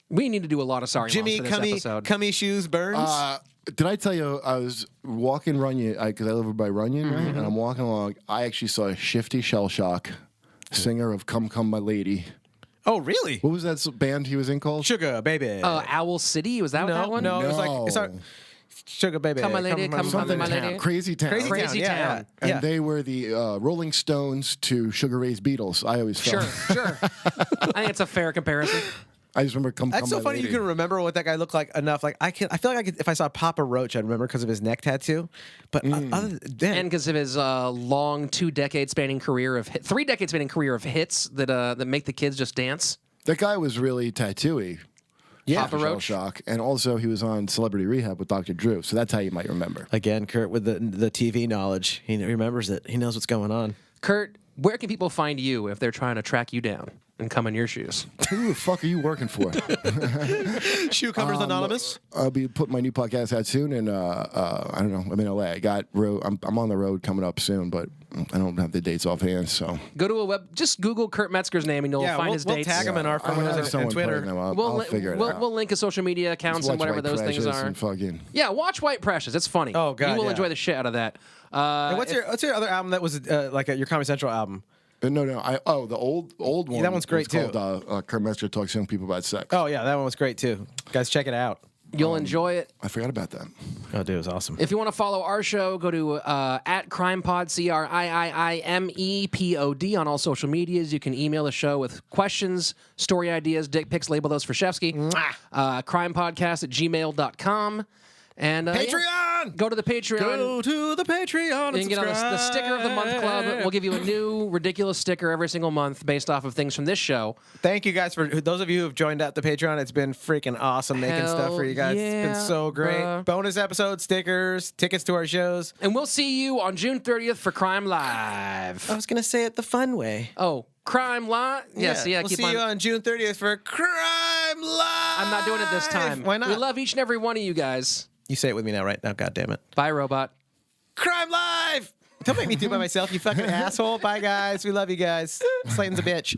We need to do a lot of sorry Jimmy moms for this episode. Cummy Shoes Burns. Did I tell you I was walking Runyon, because I live over by Runyon, right? And I'm walking along. I actually saw Shifty Shellshock, singer of Come Come My Lady. Oh, really? What was that band he was in called? Sugar Baby. Owl City, was that that one? No, it was like No. it's not Sugar Baby. Come, my lady, come, Something my Town. lady. Crazy Town. Crazy yeah, Town. And yeah. they were the Rolling Stones to Sugar Ray's Beatles. I always Sure, felt. sure. I think it's a fair comparison. I just remember Come That's Come so My funny. Lady. You can remember what that guy looked like enough. Like I feel like I could, if I saw Papa Roach, I'd remember because of his neck tattoo. But other than that, And because of his long 2-decade spanning career of 3-decade spanning career of hits that make the kids just dance. That guy was really tattooy. Yeah. Papa Roach. Shock. And also he was on Celebrity Rehab with Dr. Drew. So that's how you might remember. again, Kurt with the TV knowledge, he remembers it. He knows what's going on. Kurt, where can people find you if they're trying to track you down and come in your shoes? Who the fuck are you working for? Shoe Covers Anonymous. I'll be putting my new podcast out soon, and I don't know. I'm in LA. I'm on the road coming up soon, but I don't have the dates offhand. So Go to a web. Just Google Kurt Metzger's name and you'll find his we'll dates. tag him in our I'll have photos someone and Twitter. putting them up. We'll, I'll li- figure it we'll, out. we'll link his social media accounts Watch and whatever White those things Precious are. and fucking. Yeah, watch White Precious. It's funny. Oh, God, you will yeah. enjoy the shit out of that. And what's your other album that was like your Comedy Central album? No. The old one. that one's great, was called, Kurt Metzger Talks to Young People About Sex. Oh yeah, that one was great too. Guys, check it out. You'll enjoy it. I forgot about that. Oh, dude, it was awesome. If you want to follow our show, go to at CrimePod, CRiiIMEPOD on all social medias. You can email the show with questions, story ideas, dick pics. Label those for Shefsky. CrimePodcast@gmail.com. And Patreon! go to the Patreon. Go to the Patreon and You can get on the Sticker of the Month Club. We'll give you a new ridiculous sticker every single month based off of things from this show. Thank you guys for those of you who have joined at the Patreon. It's been freaking awesome making stuff for you guys. It's been yeah, so great. bruh. Bonus episodes, stickers, tickets to our shows. And we'll see you on June 30th for Crime Live. I was gonna say it the fun way. Oh, Crime Live? Yes, yeah, we'll keep see on. you on June 30th for Crime Live. I'm not doing it this time. Why not? We love each and every one of you guys. You say it with me now, right now. God damn it. Bye, robot. Crime Live. Don't make me do it by myself, you fucking asshole. Bye, guys. We love you guys. Slaton's a bitch.